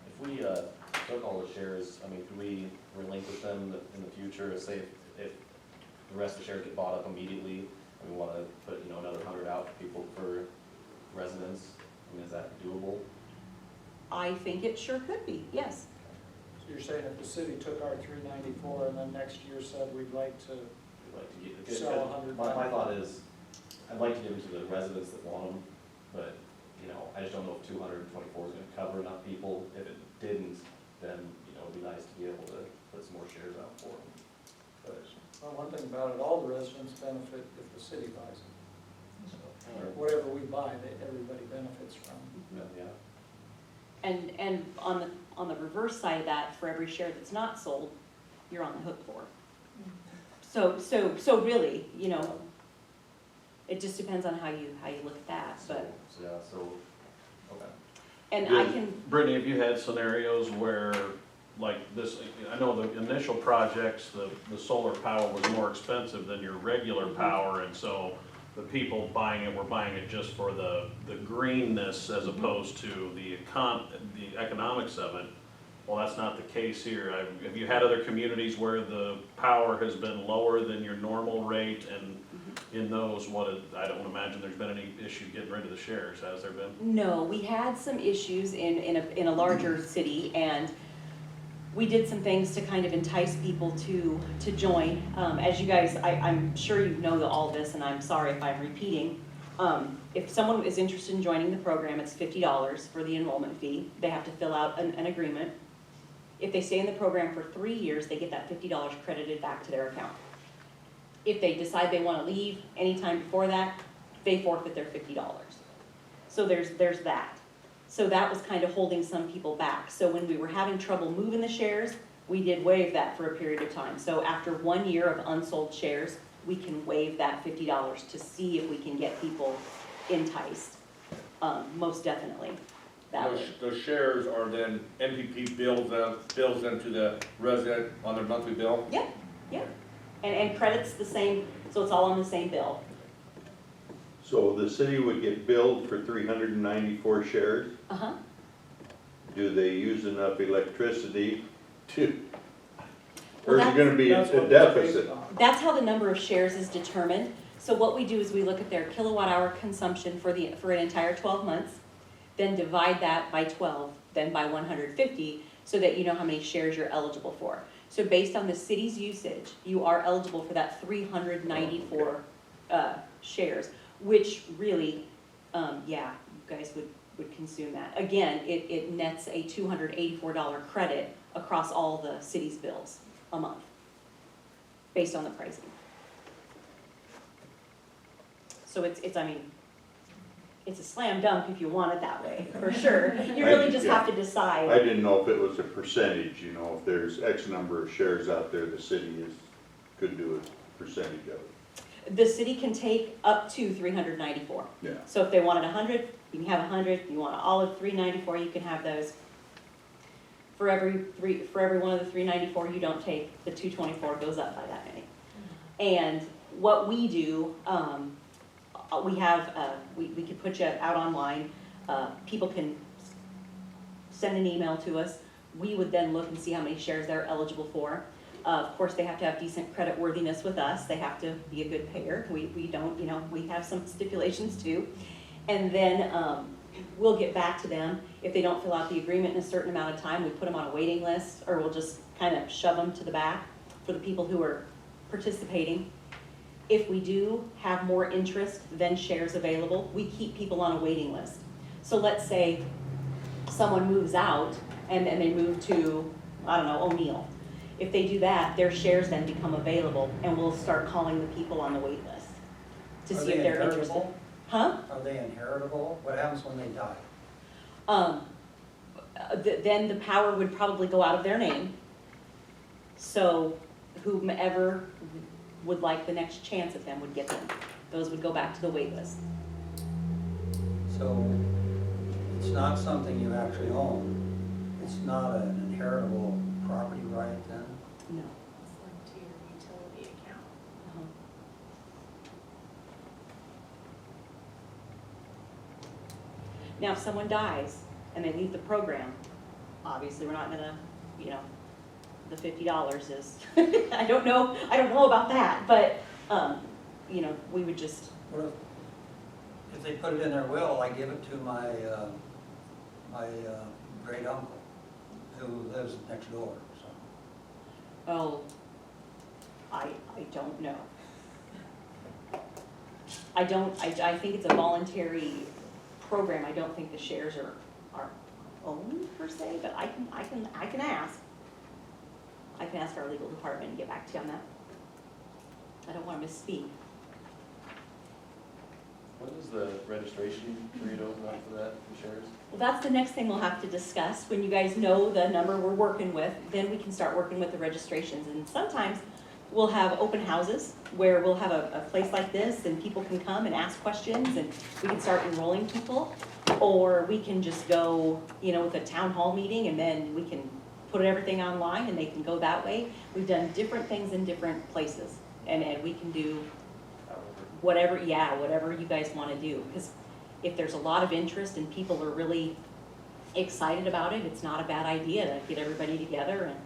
If we took all the shares, could we relinquish them in the future? Say if the rest of the shares get bought up immediately, and we want to put another 100 out for people for residents, is that doable? I think it sure could be, yes. So you're saying if the city took our 394 and then next year said we'd like to sell 100? My thought is, I'd like to give them to the residents that want them, but I just don't know if 224 is going to cover enough people. If it didn't, then it'd be nice to be able to put some more shares out for them. But Well, one thing about it, all the residents benefit if the city buys it. So whatever we buy, everybody benefits from. yeah. And on the reverse side of that, for every share that's not sold, you're on the hook for. So really, you know, it just depends on how you look at that, but, Okay. and I can, Brittany, have you had scenarios where, like this, I know the initial projects, the solar power was more expensive than your regular power, and so the people buying it were buying it just for the greenness as opposed to the economics of it. Well, that's not the case here. Have you had other communities where the power has been lower than your normal rate, and in those, I don't imagine there's been any issue getting rid of the shares, has there been? no, we had some issues in a larger city, and we did some things to kind of entice people to join. As you guys, I'm sure you know all this, and I'm sorry if I'm repeating. If someone is interested in joining the program, it's $50 for the enrollment fee. They have to fill out an agreement. If they stay in the program for 3 years, they get that $50 credited back to their account. If they decide they want to leave anytime before that, they forfeit their $50. So there's that. So that was kind of holding some people back. So when we were having trouble moving the shares, we did waive that for a period of time. So after 1 year of unsold shares, we can waive that $50 to see if we can get people enticed. Most definitely. That way. Those shares are then MPP bills them to the resident on their monthly bill? Yeah, yeah. And credits the same, so it's all on the same bill. So the city would get billed for 394 shares? Uh-huh. Do they use enough electricity to, or Well, is it gonna be That's what a it's deficit? based on. That's how the number of shares is determined. So what we do is we look at their kilowatt hour consumption for an entire 12 months, then divide that by 12, then by 150, so that you know how many shares you're eligible for. So based on the city's usage, you are eligible for that 394 shares, which really, yeah, you guys would consume that. Again, it nets a $284 credit across all the city's bills a month, based on the pricing. So it's, I mean, it's a slam dunk if you want it that way, for sure. You really just have to decide. I didn't know if it was a percentage, you know, if there's X number of shares out there, the city could do a percentage of it. The city can take up to 394. Yeah. So if they wanted 100, you can have 100. You want all of 394, you can have those. For every one of the 394 you don't take, the 224 goes up by that many. And what we do, we have, we could put you out online. People can send an email to us. We would then look and see how many shares they're eligible for. Of course, they have to have decent credit worthiness with us. They have to be a good payer. We don't, you know, we have some stipulations too. And then we'll get back to them. If they don't fill out the agreement in a certain amount of time, we put them on a waiting list, or we'll just kind of shove them to the back for the people who are participating. If we do have more interest than shares available, we keep people on a waiting list. So let's say someone moves out and they move to, I don't know, O'Neill. If they do that, their shares then become available, and we'll start calling the people on the wait list to see if they're interested. Huh? Are they inheritable? What happens when they die? Then the power would probably go out of their name. So whomever would like the next chance at them would get them. Those would go back to the wait list. So it's not something you actually own. It's not an inheritable property right then? No. It's linked to your utility account. Now, if someone dies and they leave the program, obviously we're not gonna, you know, the $50 is, I don't know about that, but, you know, we would just, What if they put it in their will, I give it to my, my great uncle who lives next door, so. oh, I don't know. I think it's a voluntary program. I don't think the shares are owned per se, but I can ask. I can ask our legal department and get back to you on that. I don't want to misspeak. What is the registration period open up for that, the shares? Well, that's the next thing we'll have to discuss. When you guys know the number we're working with, then we can start working with the registrations. And sometimes we'll have open houses where we'll have a place like this and people can come and ask questions and we can start enrolling people. Or we can just go, you know, with a town hall meeting and then we can put everything online and they can go that way. We've done different things in different places and we can do whatever, yeah, whatever you guys want to do. Because if there's a lot of interest and people are really excited about it, it's not a bad idea to get everybody together and,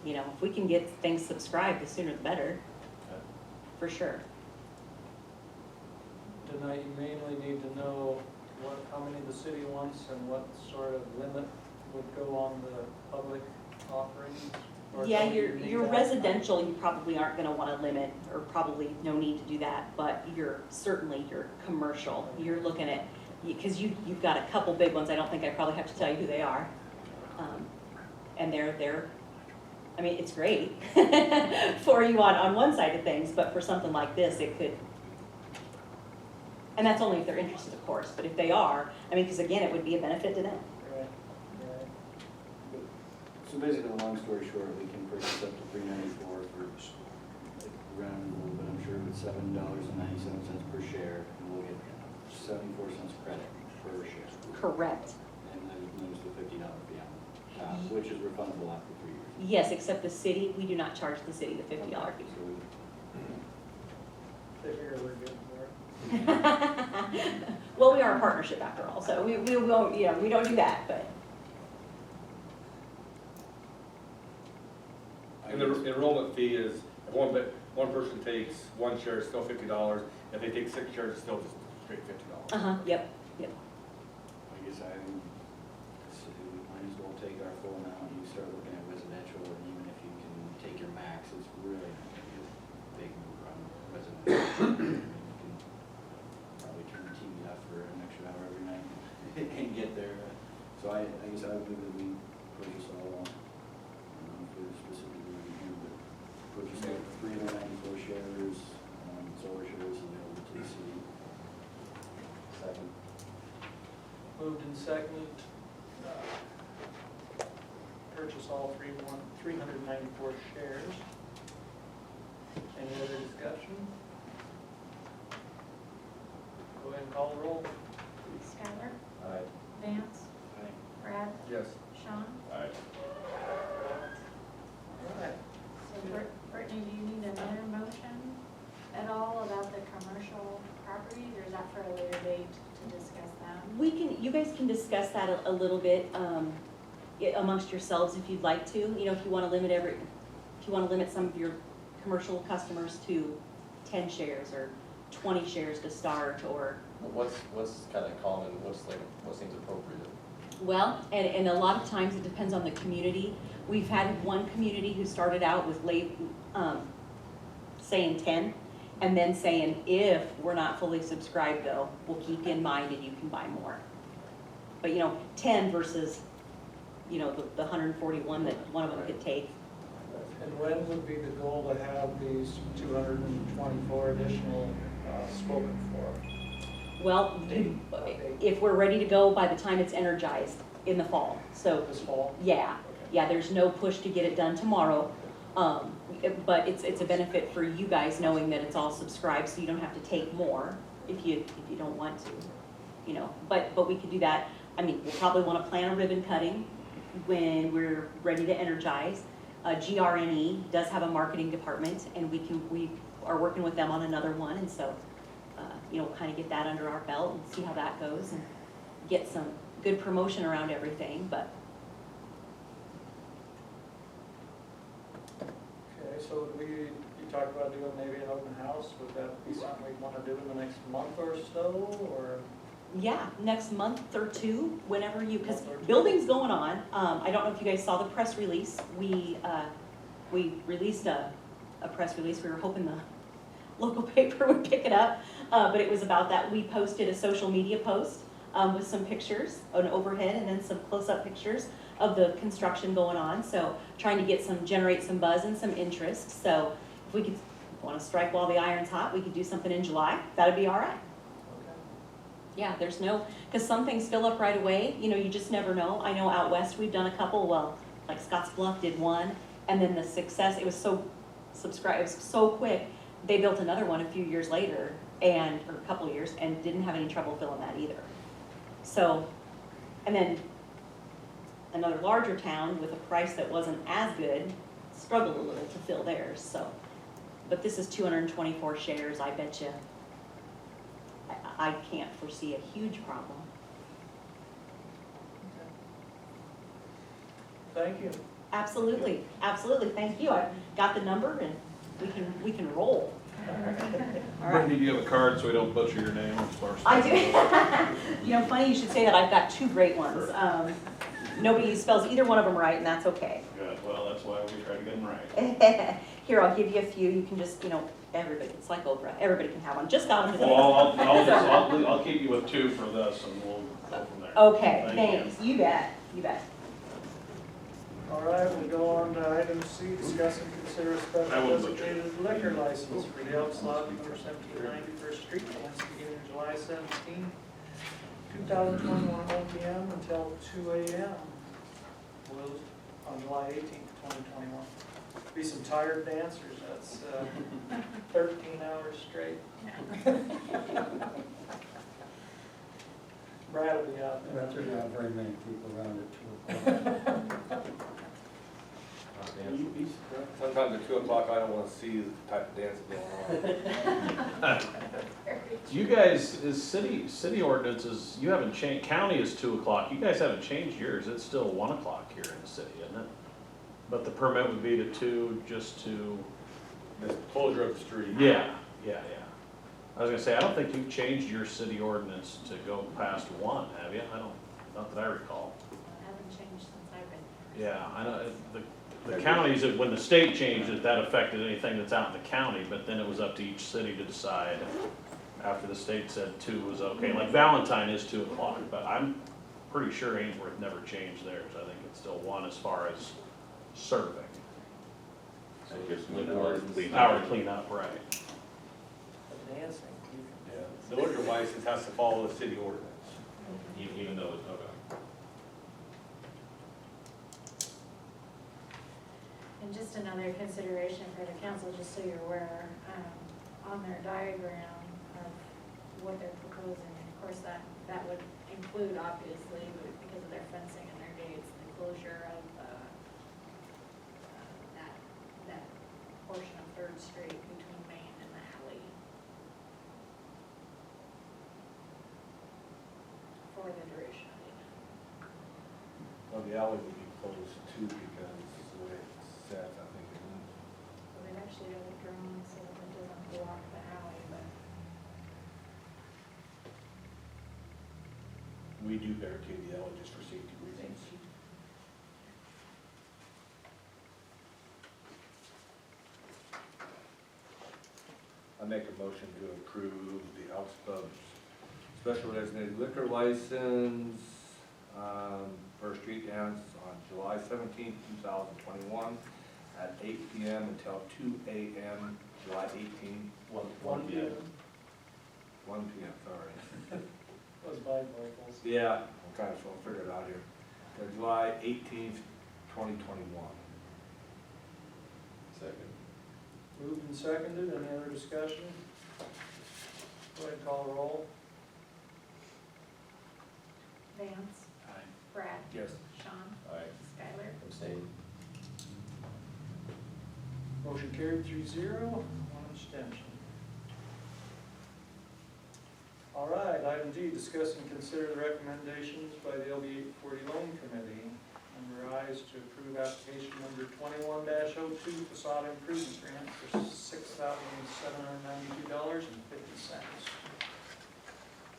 you know, if we can get things subscribed, the sooner the better, for sure. Tonight, you mainly need to know how many the city wants and what sort of limit would go on the public offerings? Or Yeah, don't you need your that? residential, you probably aren't gonna wanna limit, or probably no need to do that, but certainly your commercial, you're looking at, because you've got a couple big ones, I don't think I probably have to tell you who they are. And they're, I mean, it's great for you on one side of things, but for something like this, it could, and that's only if they're interested, of course, but if they are, I mean, because again, it would be a benefit to them. Right, right. So basically, long story short, we can purchase up to $3.94 for, like, round a little bit, I'm sure, with $7.97 per share, and we'll get 74 cents credit per share. Correct. And then there's the $50 fee, which is refundable after 3 years. Yes, except the city, we do not charge the city the $50 fee. So we, They figure we're good for it. Well, we are a partnership after all, so we won't, you know, we don't do that, but. And the enrollment fee is, if one person takes one share, it's still $50. If they take 6 shares, it's still just straight $50. Uh-huh, yep. I guess so we might as well take our full amount, you start looking at residential, and even if you can take your max, it's really not gonna be a big move on residential. You can probably turn the TV off for an extra hour every night and get there. So I guess I would move that we purchase all, I don't know if we're specifically in here, but purchase all 394 shares, solar shares available to the city. Second. Moved and seconded, purchase all 394 shares. Any other discussion? Go ahead and call the roll. Skylar, Aye. Vance, Aye. Brad, Yes. Sean. Aye. All right. So Brittany, do you need another motion at all about the commercial properties, or is that for a later date to discuss that? You guys can discuss that a little bit, amongst yourselves if you'd like to. You know, if you wanna limit some of your commercial customers to 10 shares or 20 shares to start, or, What's kind of common, what seems appropriate? well, and a lot of times it depends on the community. We've had one community who started out with saying 10, and then saying, if we're not fully subscribed though, we'll keep you in mind and you can buy more. But you know, 10 versus, you know, the 141 that one of them could take. And when would be the goal to have these 224 additional spoken for? Well, if we're ready to go by the time it's energized in the fall, so, This fall? yeah. Yeah, there's no push to get it done tomorrow, but it's a benefit for you guys knowing that it's all subscribed, so you don't have to take more if you don't want to, you know. But we could do that. I mean, we'll probably want to plan a ribbon cutting when we're ready to energize. GRNE does have a marketing department, and we are working with them on another one, and so you know, kind of get that under our belt and see how that goes and get some good promotion around everything, but. Okay, so you talked about doing maybe an open house, would that be something we'd want to do in the next month or so, or? Yeah, next month or two, whenever you, because Month or two. building's going on. I don't know if you guys saw the press release. We released a press release. We were hoping the local paper would pick it up, but it was about that. We posted a social media post with some pictures, an overhead, and then some close-up pictures of the construction going on. So trying to generate some buzz and some interest. So if we could want to strike while the iron's hot, we could do something in July. That'd be all right. Okay. Yeah, there's no, because some things fill up right away, you know, you just never know. I know out west, we've done a couple, well, like Scotts Bluff did one, and then the success, it was so it was so quick, they built another one a few years later, or a couple of years, and didn't have any trouble filling that either. So, and then another larger town with a price that wasn't as good, struggled a little to fill theirs, so. But this is 224 shares, I bet you. I can't foresee a huge problem. Thank you. Absolutely, absolutely, thank you. I got the number and we can roll. All right. Brittany, do you have a card so we don't butcher your name as far as? I do. You know, funny you should say that. I've got two great ones. Nobody spells either one of them right, and that's okay. Good, well, that's why we try to get them right. Here, I'll give you a few. You can just, you know, everybody, it's like Oprah. Everybody can have one. Just got them today. Well, I'll keep you with two for this and we'll go from there. Okay, Thank you. thanks. You bet, you bet. All right, we'll go on to item C, discuss and consider a I special wouldn't butcher designated liquor license for the Elks Lodge number 1790 First Street, dance beginning July 17, 2021, 1 p.m. until 2 a.m. Closed on July 18th, 2021. Be some tired dancers, that's 13 hours straight. Brad will be out there. There's not very many people around at 2 o'clock. Sometimes at 2 o'clock, I don't wanna see the type of dance going on. You guys, is city ordinances, you haven't changed, county is 2 o'clock, you guys haven't changed yours, it's still 1 o'clock here in the city, isn't it? But the permit would be to 2, just to, This closure of the street. yeah. I was gonna say, I don't think you've changed your city ordinance to go past 1, have you? Not that I recall. I haven't changed since I've been here. Yeah, I know, the counties, when the state changed it, that affected anything that's out in the county, but then it was up to each city to decide after the state said 2 was okay. Like Valentine is 2 o'clock, but I'm pretty sure Ainsworth never changed theirs. I think it's still 1 as far as serving. I guess an hour to clean up. Hour cleanup, right. Dancing. Yeah, the liquor license has to follow the city ordinance. Even though it's, okay. And just another consideration for the council, just so you're aware, on their diagram of what they're proposing, and of course that would include, obviously, because of their fencing and their gates, the closure of that portion of Third Street between Main and the alley for the duration of the event. Well, the alley would be closed too because the way it's set, I think it is. So they've actually got it drawn so that it doesn't block the alley, but We do barricade the alley just for safety reasons. I make a motion to approve the Elks Pub special designated liquor license, for a street dance on July 17th, 2021 at 8 p.m. until 2 a.m. July 18th. 1 p.m. 1 p.m., sorry. Those bifocals. Yeah, I'm kind of trying to figure it out here. July 18th, 2021. Second. Moved and seconded, any other discussion? Go ahead, call the roll. Vance, Aye. Brad, Yes. Sean, Aye. Skylar. Abstain. Motion carried 3-0, 1 abstention. All right, item D, discuss and consider the recommendations by the LB 840 Loan Committee. Under I's to approve application number 21-02 facade improvement grant for $6,792.50.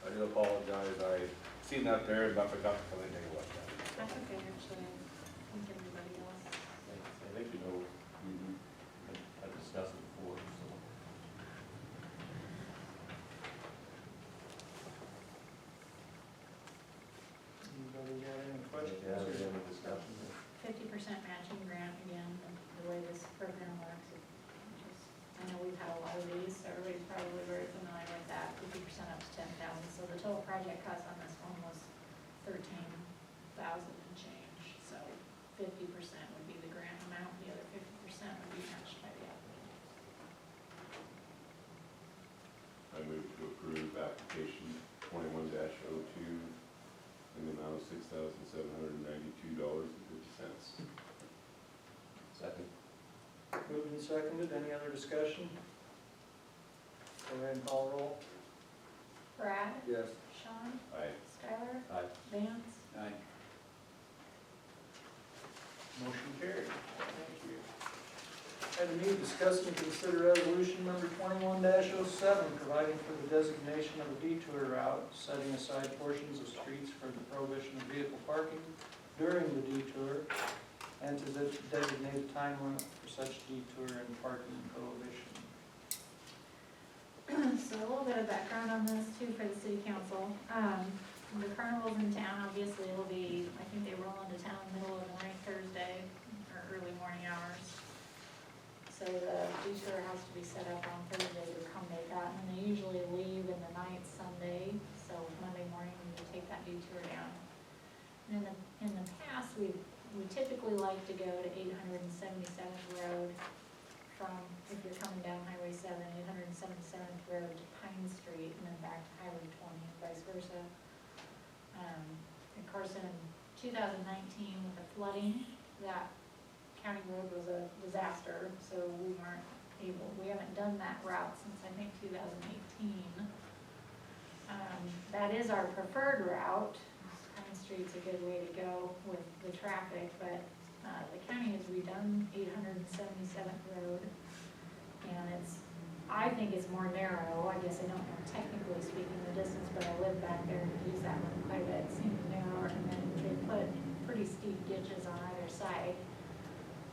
I do apologize, I seen that there, but I forgot to come in and look at it. That's okay, actually, I think everybody else. I think you know, I've discussed it before, so. Anybody got any questions? Yeah, we have a discussion. 50% matching grant, again, the way this program works, I know we've had a lot of these, so everybody's probably very familiar with that, 50% up to 10,000, so the total project cost on this one was $13,000 and change, so 50% would be the grant amount, the other 50% would be matched by the applicant. I move to approve application 21-02 in the amount of $6,792.50. Second. Moved and seconded, any other discussion? Go ahead and call roll. Brad? Yes. Sean? Aye. Skylar? Aye. Vance? Aye. Motion carried. Thank you. Item E, discuss and consider resolution number 21-07, providing for the designation of a detour route, setting aside portions of streets for the prohibition of vehicle parking during the detour, and to designate a time limit for such detour and parking prohibition. So a little bit of background on this too for the city council. The carnival's in town, obviously it'll be, I think they roll into town middle of the night Thursday or early morning hours. So the detour has to be set up on Thursday to accommodate that, and they usually leave in the night Sunday, so Monday morning we take that detour down. And in the past, we typically like to go to 877th Road from, if you're coming down Highway 7, 877th Road to Pine Street, and then back to Highway 20, and vice versa. Of course, in 2019 with the flooding, that county road was a disaster, so we haven't done that route since I think 2018. That is our preferred route. Pine Street's a good way to go with the traffic, but the county has redone 877th Road, and I think it's more narrow. I guess I don't know technically speaking the distance, but I live back there and use that one quite a bit. It seems narrower, and then they put pretty steep ditches on either side.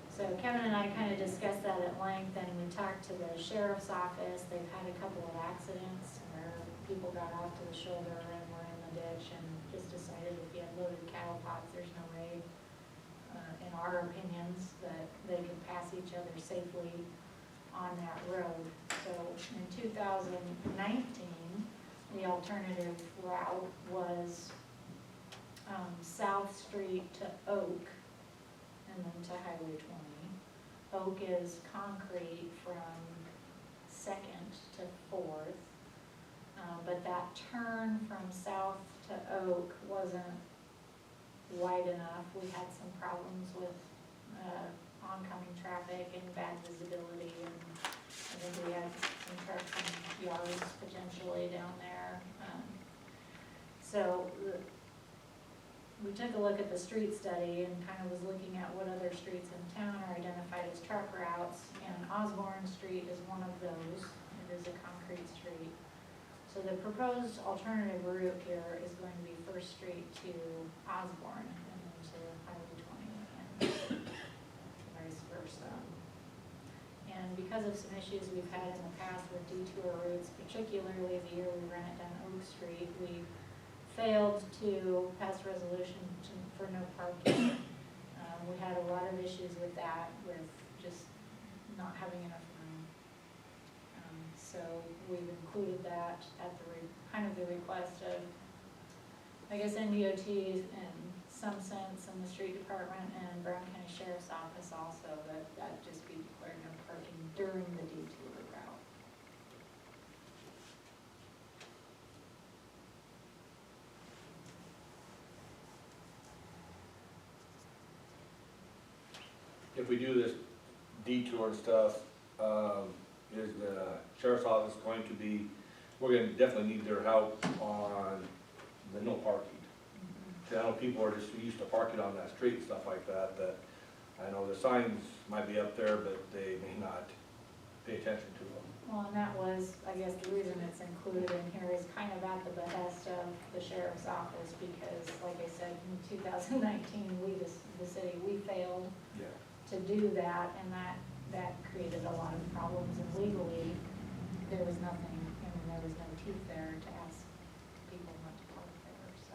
So Kevin and I kind of discussed that at length, and we talked to the sheriff's office. They've had a couple of accidents where people got off to the shoulder and were in the ditch, and just decided if you had loaded cattle pots, there's no way, in our opinions, that they could pass each other safely on that road. So in 2019, the alternative route was South Street to Oak, and then to Highway 20. Oak is concrete from 2nd to 4th, but that turn from South to Oak wasn't wide enough. We had some problems with oncoming traffic and bad visibility, and I think we had some trucks and yards potentially down there. So we took a look at the street study and kind of was looking at what other streets in town are identified as truck routes, and Osborne Street is one of those. It is a concrete street. So the proposed alternative route here is going to be First Street to Osborne and then to Highway 20 and vice versa. And because of some issues we've had in the past with detour routes, particularly the year we ran it down Oak Street, we failed to pass resolution for no parking. We had a lot of issues with that, with just not having enough room. So we've included that at kind of the request of, I guess, NDOT in some sense, and the street department and Brown County Sheriff's Office also, that just be declared no parking during the detour route. If we do this detour and stuff, is the sheriff's office going to be, we're gonna definitely need their help on the no parking. I know people are just used to parking on that street and stuff like that, that I know the signs might be up there, but they may not pay attention to them. Well, and that was, I guess, the reason it's included in here is kind of at the behest of the sheriff's office, because like I said, in 2019, the city, we failed Yeah. to do that, and that created a lot of problems, and legally, there was nothing, there was no teeth there to ask people not to park there, so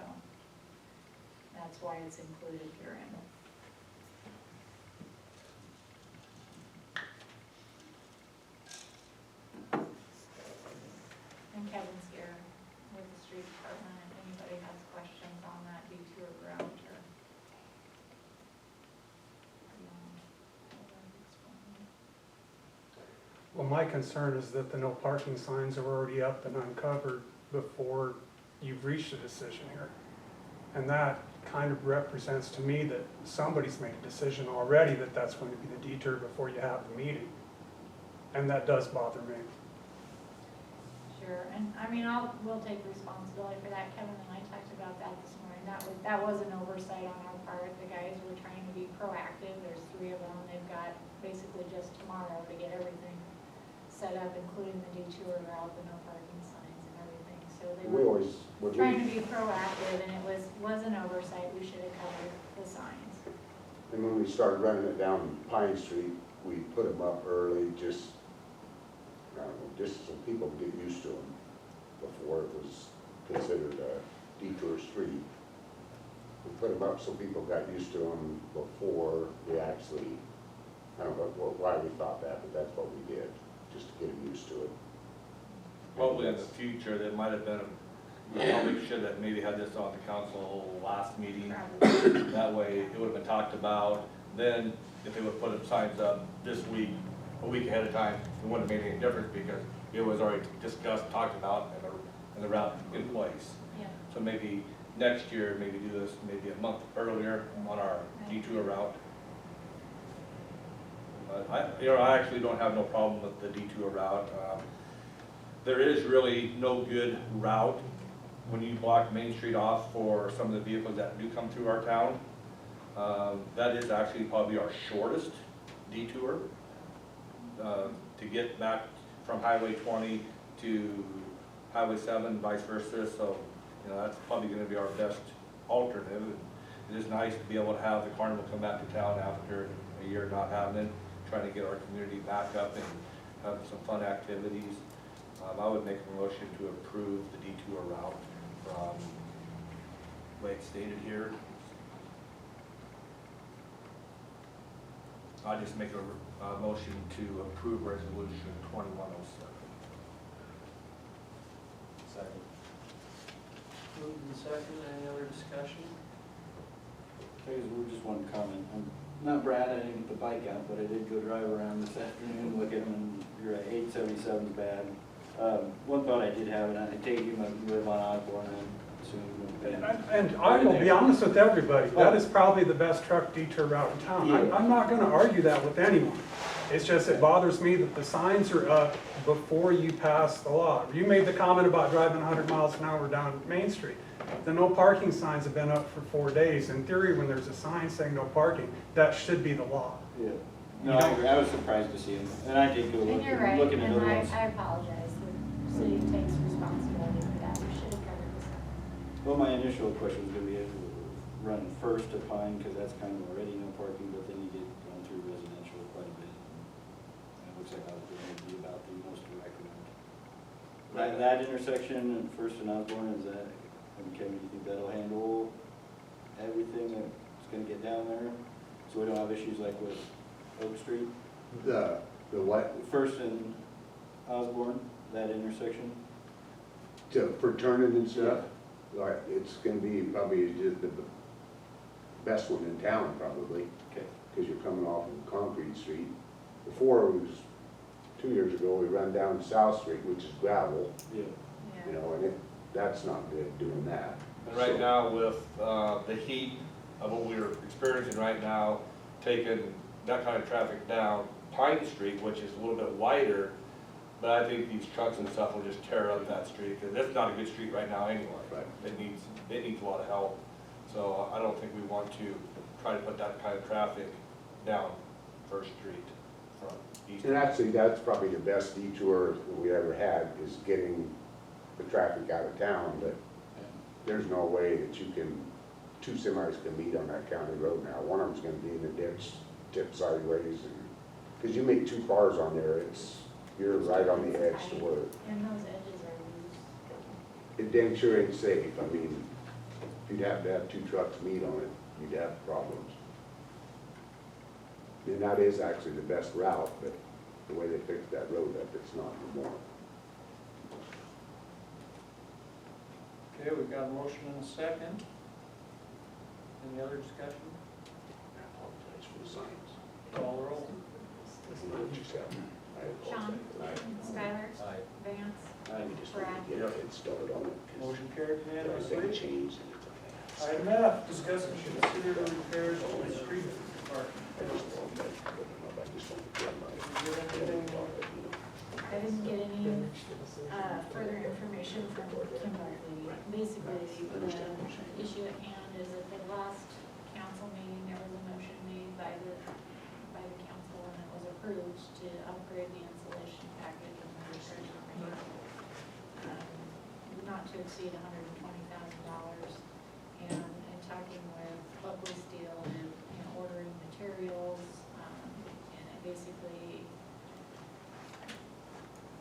that's why it's included herein. And Kevin's here with the street department. Well, my concern is that the no parking signs are already up and uncovered before you've reached a decision here. And that kind of represents to me that somebody's made a decision already that that's going to be the detour before you have the meeting. And that does bother me. Sure, and I mean, we'll take responsibility for that. Kevin and I talked about that this morning. That was an oversight on our part. The guys were trying to be proactive. There's 3 of them. They've got basically just tomorrow to get everything set up, including the detour route, the no parking signs and everything. So they were trying to be proactive, and it was an oversight. We should have covered the signs. And when we started running it down Pine Street, we put them up early, just, I don't know, just so people get used to them before it was considered a detour street. We put them up so people got used to them before we actually, I don't know why we thought that, but that's what we did, just to get them used to it. Hopefully in the future, there might have been, we probably should have maybe had this on the council last meeting. That way it would have been talked about. Then if they would put signs up this week, a week ahead of time, it wouldn't have made any difference because it was already discussed, talked about, and the route in place. Yeah. So maybe next year, maybe do this maybe a month earlier on our detour route. But I actually don't have no problem with the detour route. There is really no good route when you block Main Street off for some of the vehicles that do come through our town. That is actually probably our shortest detour to get back from Highway 20 to Highway 7, vice versa. So, that's probably going to be our best alternative. It is nice to be able to have the carnival come back to town after a year not having it, trying to get our community back up and have some fun activities. I would make a motion to approve the detour route from, like stated here. I just make a motion to approve resolution 2107. Second. Moved and second, any other discussion? Okay, so we're just one comment. I'm not Brad, I didn't get the bike out, but I did go drive around this afternoon, look at them, and you're right, 877 is bad. One thought I did have, and I take you might live on Osborne, and assume. And I will be honest with everybody, that is probably the best truck detour route in town. I'm not gonna argue that with anyone. It's just, it bothers me that the signs are up before you pass the law. You made the comment about driving 100 miles an hour down Main Street. The no parking signs have been up for 4 days. In theory, when there's a sign saying no parking, that should be the law. Yeah. No, I agree. I was surprised to see them, and I did go And you're right, looking at and other ones. I apologize. The city takes responsibility for that. We should have covered this up. Well, my initial question was gonna be, run first to Pine, because that's kind of already no parking, but then you get going through residential quite a bit. And it looks like I was going to be about the most direct route. That intersection, First and Osborne, is that, Kevin, you think that'll handle everything that's gonna get down there? So we don't have issues like with Oak Street? The what, First and Osborne, that intersection? for turning and stuff, like, it's gonna be probably just the best one in town probably, Okay. because you're coming off of Concrete Street. Before, it was, 2 years ago, we run down South Street, which is gravel, Yeah. you know, and that's not good doing that. And right now with the heat of what we're experiencing right now, taking that kind of traffic down Pine Street, which is a little bit wider, but I think these trucks and stuff will just tear up that street, because it's not a good street right now anyway. Right. It needs a lot of help. So I don't think we want to try to put that kind of traffic down First Street from east. And actually, that's probably the best detour that we ever had, is getting the traffic out of town, but there's no way that you can, 2 semis can meet on that county road now. One of them's gonna be in the ditch, tip sideways, and, because you make 2 cars on there, you're right on the edge to where, And those edges are loose. it damn sure ain't safe. I mean, if you'd have to have 2 trucks meet on it, you'd have problems. And that is actually the best route, but the way they fixed that road up, it's not anymore. Okay, we've got a motion and a second. Any other discussion? I apologize for the signs. Call the roll. That's not just happening. I apologize. Sean? Skylar? Aye. Vance? We just Brad? need to get a head start on it. 'cause Motion carried everything unanimously. changed and it's a mess. Item F, discuss and consider the repairs to the street department. I just want to, I just want to get my. Did you get anything? I didn't get any, further information from Kimberly. Basically, the issue at hand is at the last council meeting, there was a motion made by the council, and it was approved to upgrade the insulation package and the refresher main. Not to exceed $120,000, and in talking with Buckley Steel and ordering materials, and it basically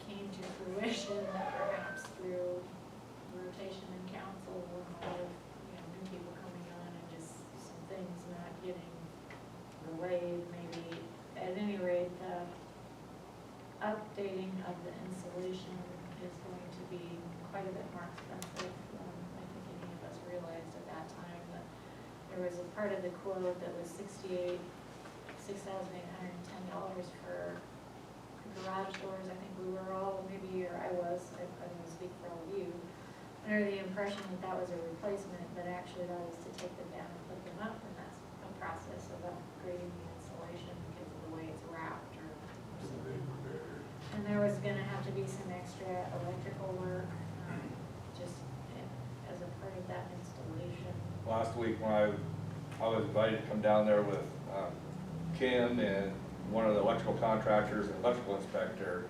came to fruition that perhaps through rotation in council and a lot of, new people coming on and just some things not getting relayed, maybe, at any rate, the updating of the insulation is going to be quite a bit more expensive than I think any of us realized at that time. But there was a part of the quote that was $6,810 for garage doors. I think we were all, maybe, or I was, I don't speak for all of you, under the impression that that was a replacement, but actually that was to take them down and put them up, and that's a process of upgrading the insulation because of the way it's wrapped or something. And there was gonna have to be some extra electrical work, just as a part of that installation. Last week when I was invited to come down there with Kim and one of the electrical contractors and electrical inspector,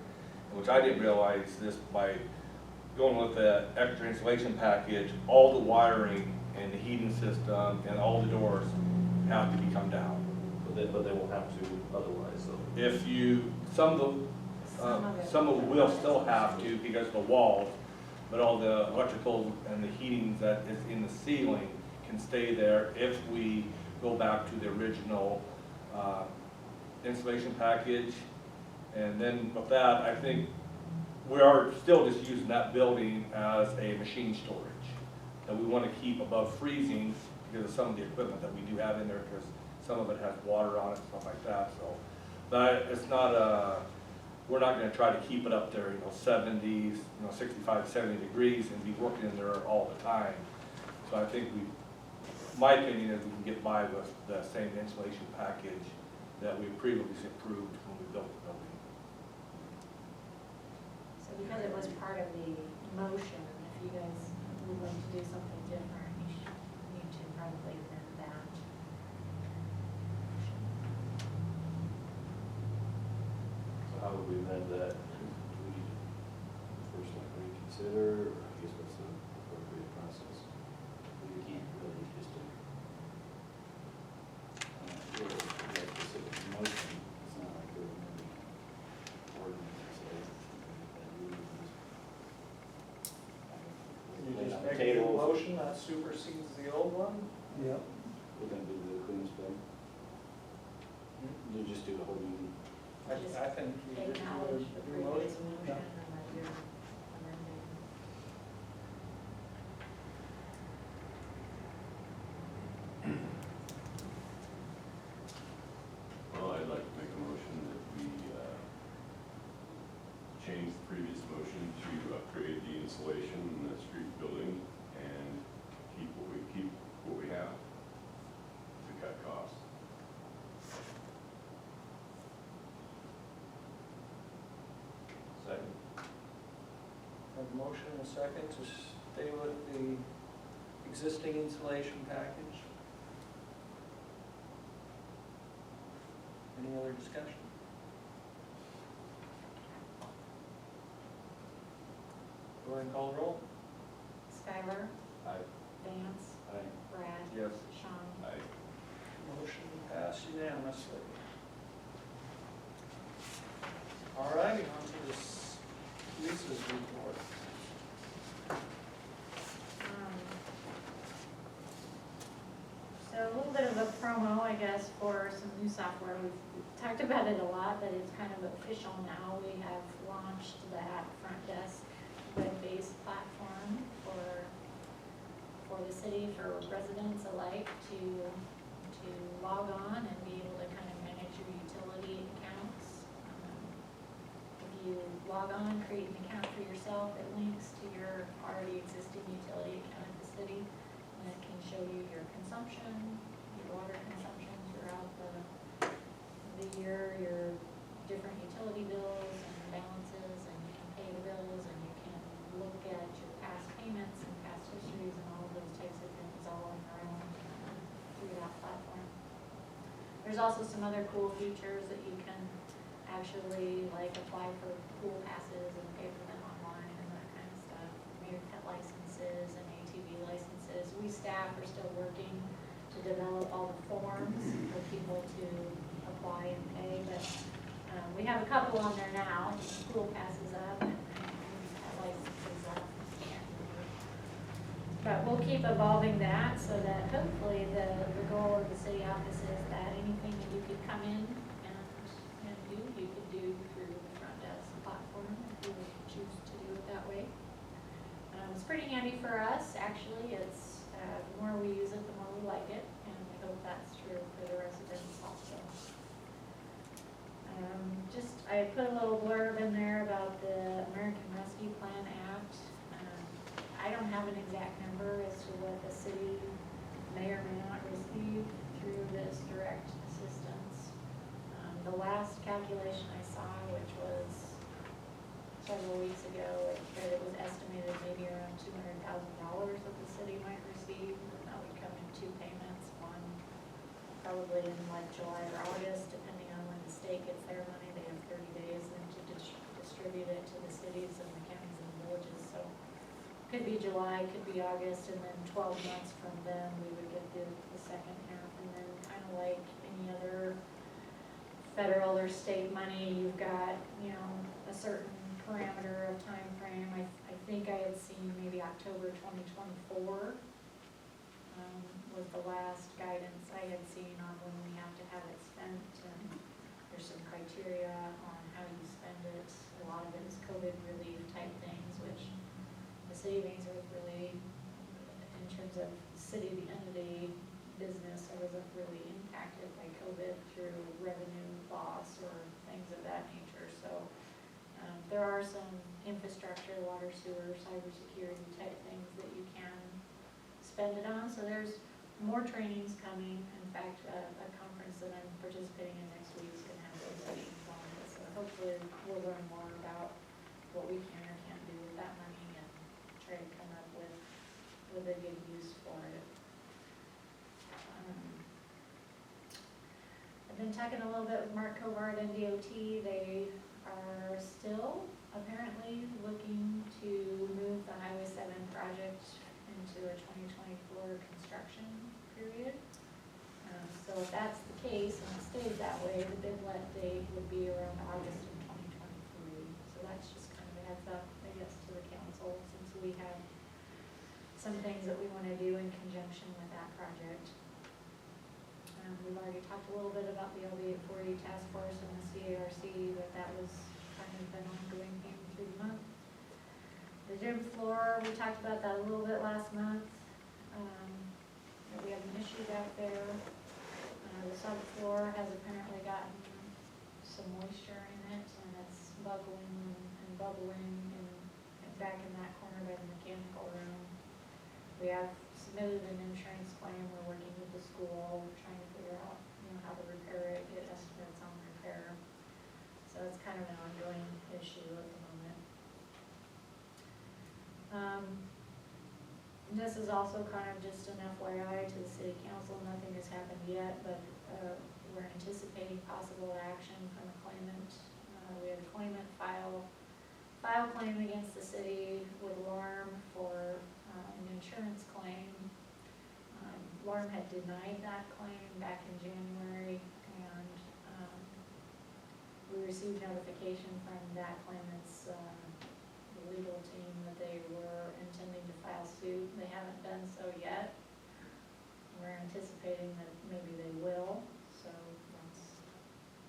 which I didn't realize this by going with the extra insulation package, all the wiring and the heating system and all the doors have to be come down. But they won't have to otherwise, though. If you, some of it will still have to because of the walls, but all the electrical and the heating that is in the ceiling can stay there if we go back to the original insulation package. And then with that, I think we are still just using that building as a machine storage that we want to keep above freezing because of some of the equipment that we do have in there, because some of it has water on it, stuff like that. So, but it's not we're not going to try to keep it up there, 70s, 65, 70 degrees and be working in there all the time. So I think my opinion is we can get by with the same insulation package that we previously approved when we built the building. So because it was part of the motion, if you guys would like to do something different, you should need to probably amend that. So how would we amend that? Do we first like reconsider, or I guess what's the appropriate process? We can't really just do a specific motion. It's not like we're moving ordinance, so that You we just on the make a new table. motion that supersedes the old one? Yep. We're gonna do the clean spell. You just do a whole new. I think you should do Acknowledge the a new previous motion. motion and that you're amending. Well, I'd like to make a motion that we change the previous motion to upgrade the insulation in the street building and keep what we have to cut costs. Second. Have a motion and a second to stay with the existing insulation package. Any other discussion? Go ahead and call the roll. Skylar? Aye. Vance? Aye. Brad? Yes. Sean? I Motion passed unanimously. All righty, on to this Lisa's report. So a little bit of a promo, I guess, for some new software. We've talked about it a lot, but it's kind of official now. We have launched that front desk web-based platform for the city, for residents alike to log on and be able to kind of manage your utility accounts. If done, create an account for yourself. It links to your already existing utility account at the city. And it can show you your consumption, your water consumption throughout the year, your different utility bills and balances, and you can pay the bills, and you can look at your past payments and past histories and all of those types of things all on your own through that platform. There's also some other cool features that you can actually like apply for pool passes and pay for them online and that kind of stuff. Maybe pet licenses and ATV licenses. We staff are still working to develop all the forms for people to apply and pay, but we have a couple on there now. Pool passes up and pet licenses up. But we'll keep evolving that so that hopefully the goal of the city office is that anything that you could come in and do, you could do through the front desk platform if you would choose to do it that way. It's pretty handy for us, actually. It's, the more we use it, the more we like it, and I hope that's true for the residents also. I put a little blurb in there about the American Rescue Plan Act. I don't have an exact number as to what the city may or may not receive through this direct assistance. The last calculation I saw, which was several weeks ago, it was estimated maybe around $200,000 that the city might receive, and that would come in two payments, one probably in like July or August, depending on when the state gets their money. They have 30 days then to distribute it to the cities and the counties and the villages, so could be July, could be August, and then 12 months from then we would get the second half. And then kind of like any other federal or state money, you've got, you know, a certain parameter of time frame. I think I had seen maybe October 2024 was the last guidance I had seen on when we have to have it spent, and there's some criteria on how you spend it. A lot of it is COVID relief type things, which the city of Ainsworth really, in terms of city, the entity, business, I wasn't really impacted by COVID through revenue loss or things of that nature. So there are some infrastructure, water, sewer, cybersecurity type things that you can spend it on. So there's more trainings coming. In fact, a conference that I'm participating in next week is going to have those sessions on it. So hopefully we'll learn more about what we can or can't do with that money and try to come up with a good use for it. I've been talking a little bit with Mark Covart and DOT. They are still apparently looking to move the Highway 7 project into a 2024 construction period. So if that's the case and it stays that way, the bid let date would be around August of 2023. So that's just kind of a heads up, I guess, to the council, since we have some things that we want to do in conjunction with that project. We've already talked a little bit about the LD 840 task force and the CARC, but that was kind of an ongoing theme through the month. The gym floor, we talked about that a little bit last month. That we have an issue out there. The subfloor has apparently gotten some moisture in it, and it's bubbling and bubbling and back in that corner by the mechanical room. We have submitted an insurance claim. We're working with the school, trying to figure out, you know, how to repair it, get estimates on repair. So it's kind of an ongoing issue at the moment. This is also kind of just an FYI to the city council. Nothing has happened yet, but we're anticipating possible action from a claimant. We had a claimant file claim against the city with LARM for an insurance claim. LARM had denied that claim back in January, and we received notification from that claimant's legal team that they were intending to file suit. They haven't done so yet. We're anticipating that maybe they will, so that's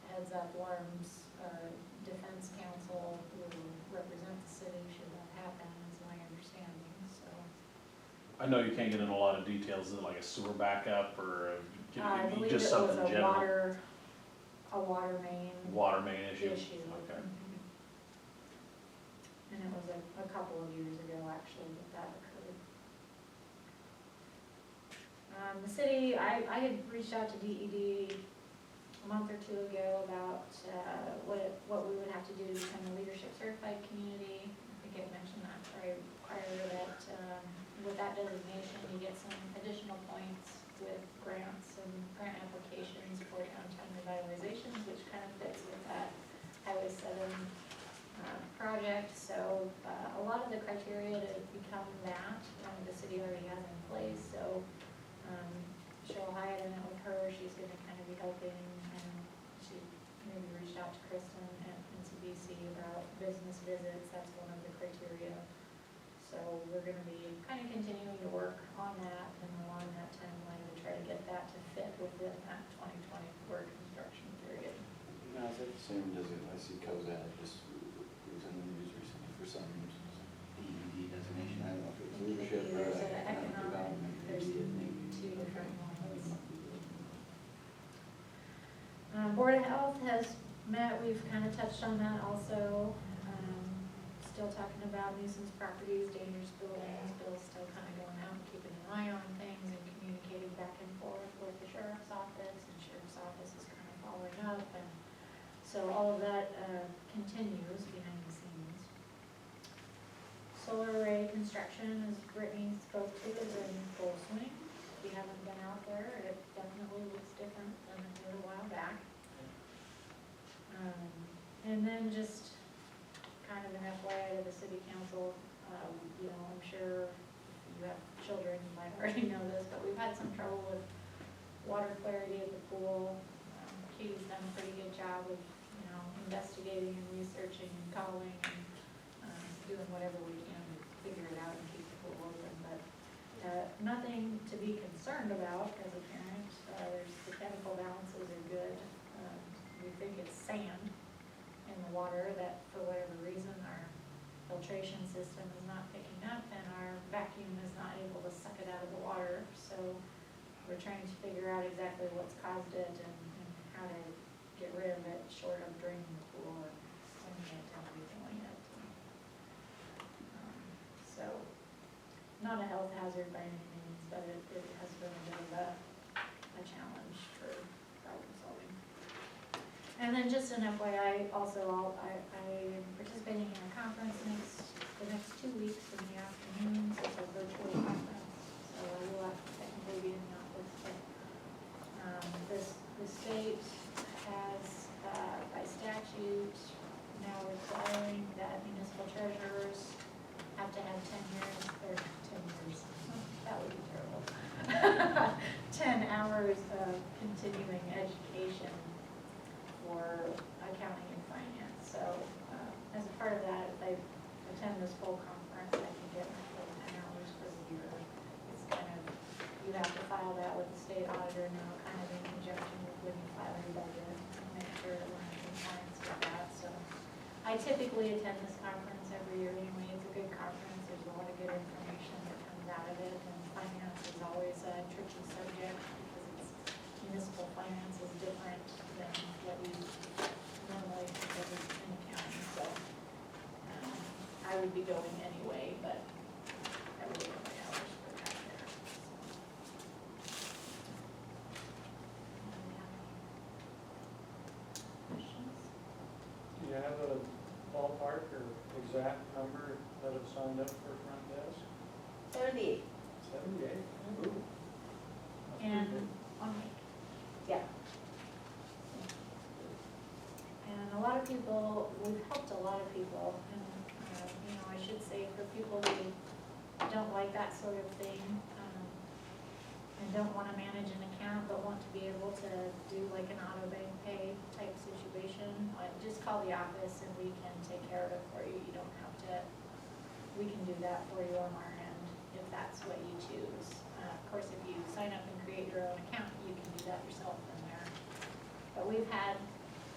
heads up. LARM's defense counsel will represent the city should that happen, is my understanding, so. I know you can't get into a lot of details, is it like a sewer backup or I believe just it something was general? a water main Water main issue? issue. Okay. And it was a couple of years ago, actually, that occurred. The city, I had reached out to DED a month or two ago about what we would have to do to become a leadership certified community. I think I mentioned that prior that with that designation, you get some additional points with grants and grant applications for downtown revitalizations, which kind of fits with that Highway 7 project. So a lot of the criteria to become that, the city already has in place. So Cheryl Hyatt, I met with her, she's gonna kind of be helping, and she maybe reached out to Kristen at NCBC about business visits, that's one of the criteria. So we're gonna be kind of continuing to work on that and along that timeline to try to get that to fit within that 2024 construction period. Now, is that the same, does it, I see COZAD just was in the news recently for some DED designation, I don't know if it's leadership or There's an economic development. there's maybe. two different ones. Board of Health has met, we've kind of touched on that also. Still talking about nuisance properties, dangerous buildings, Bill's still kind of going out and keeping an eye on things and communicating back and forth with the sheriff's office, and sheriff's office is kind of following up, and so all of that continues behind the scenes. Solar array construction, as Brittany spoke to, is in full swing. If you haven't been out there, it definitely looks different than it did a while back. And then just kind of an FYI to the city council, you know, I'm sure if you have children, you might already know this, but we've had some trouble with water clarity at the pool. Katie's done a pretty good job of, you know, investigating and researching and calling and doing whatever we can to figure it out and keep the pool open, but nothing to be concerned about as a parent. The chemical balances are good. We think it's sand in the water that, for whatever reason, our filtration system is not picking up and our vacuum is not able to suck it out of the water. So we're trying to figure out exactly what's caused it and how to get rid of it, short of draining the pool and sending it down refilling it. So not a health hazard by any means, but it has been a bit of a challenge for problem solving. And then just an FYI, also, I am participating in a conference the next 2 weeks in the afternoons. It's a virtual conference, so I will have to technically be in the office. But the state has, by statute, now requiring that municipal treasurers have to have 10 years, that would be terrible. 10 hours of continuing education for accounting and finance. So as a part of that, if they attend this full conference, I can get my full 10 hours for the year. It's kind of, you have to file that with the state auditor now, kind of in conjunction with when you file your budget, and make sure that we're in compliance with that. So I typically attend this conference every year anyway. It's a good conference. There's a lot of good information that comes out of it, and finance is always a tricky subject because it's municipal finance is different than what we normally think of in accounting. So I would be going anyway, but I would get my hours for that there. Questions? Do you have a ballpark or exact number that have signed up for front desk? 78. 78? Ooh. That's pretty And good. on week, yeah. And a lot of people, we've helped a lot of people, and, you know, I should say for people who don't like that sort of thing, and don't wanna manage an account, but want to be able to do like an auto bank pay type situation, just call the office and we can take care of it for you. You don't have to, we can do that for you on our end, if that's what you choose. Of course, if you sign up and create your own account, you can do that yourself in there. But we've had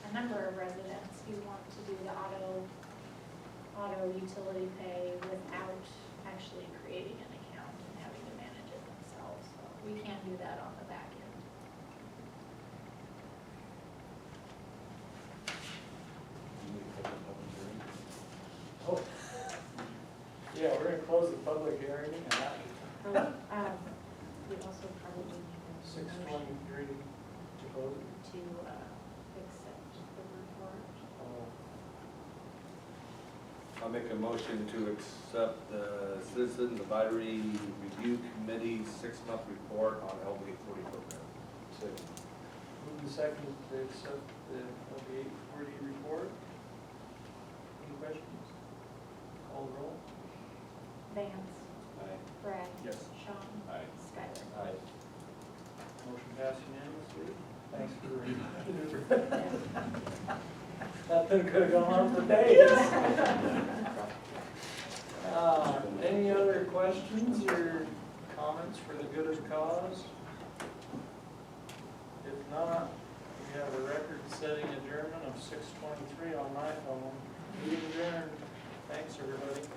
a number of residents who want to do the auto utility pay without actually creating an account and having to manage it themselves. So we can do that on the back end. You need to put it up in Oh, public hearing at We also probably need a six motion twenty-three to vote. to accept the report. I'll make a motion to accept the Citizens Advisory Review Committee's 6-month report on LD 40 program. Moving second to accept the LB 840 report. Any questions? Call the roll. Vance, Aye. Brad. Yes. Sean. Aye. Skylar. Aye. Motion passed unanimously. Thanks for. That thing could have gone on for days. Any other questions or comments for the good of the cause? If not, we have a record-setting adjournment of 6:23 on my phone. Meeting adjourned. Thanks, everybody.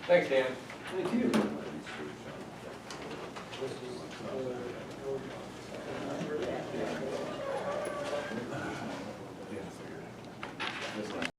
Thanks, Dan. Thank you. This is,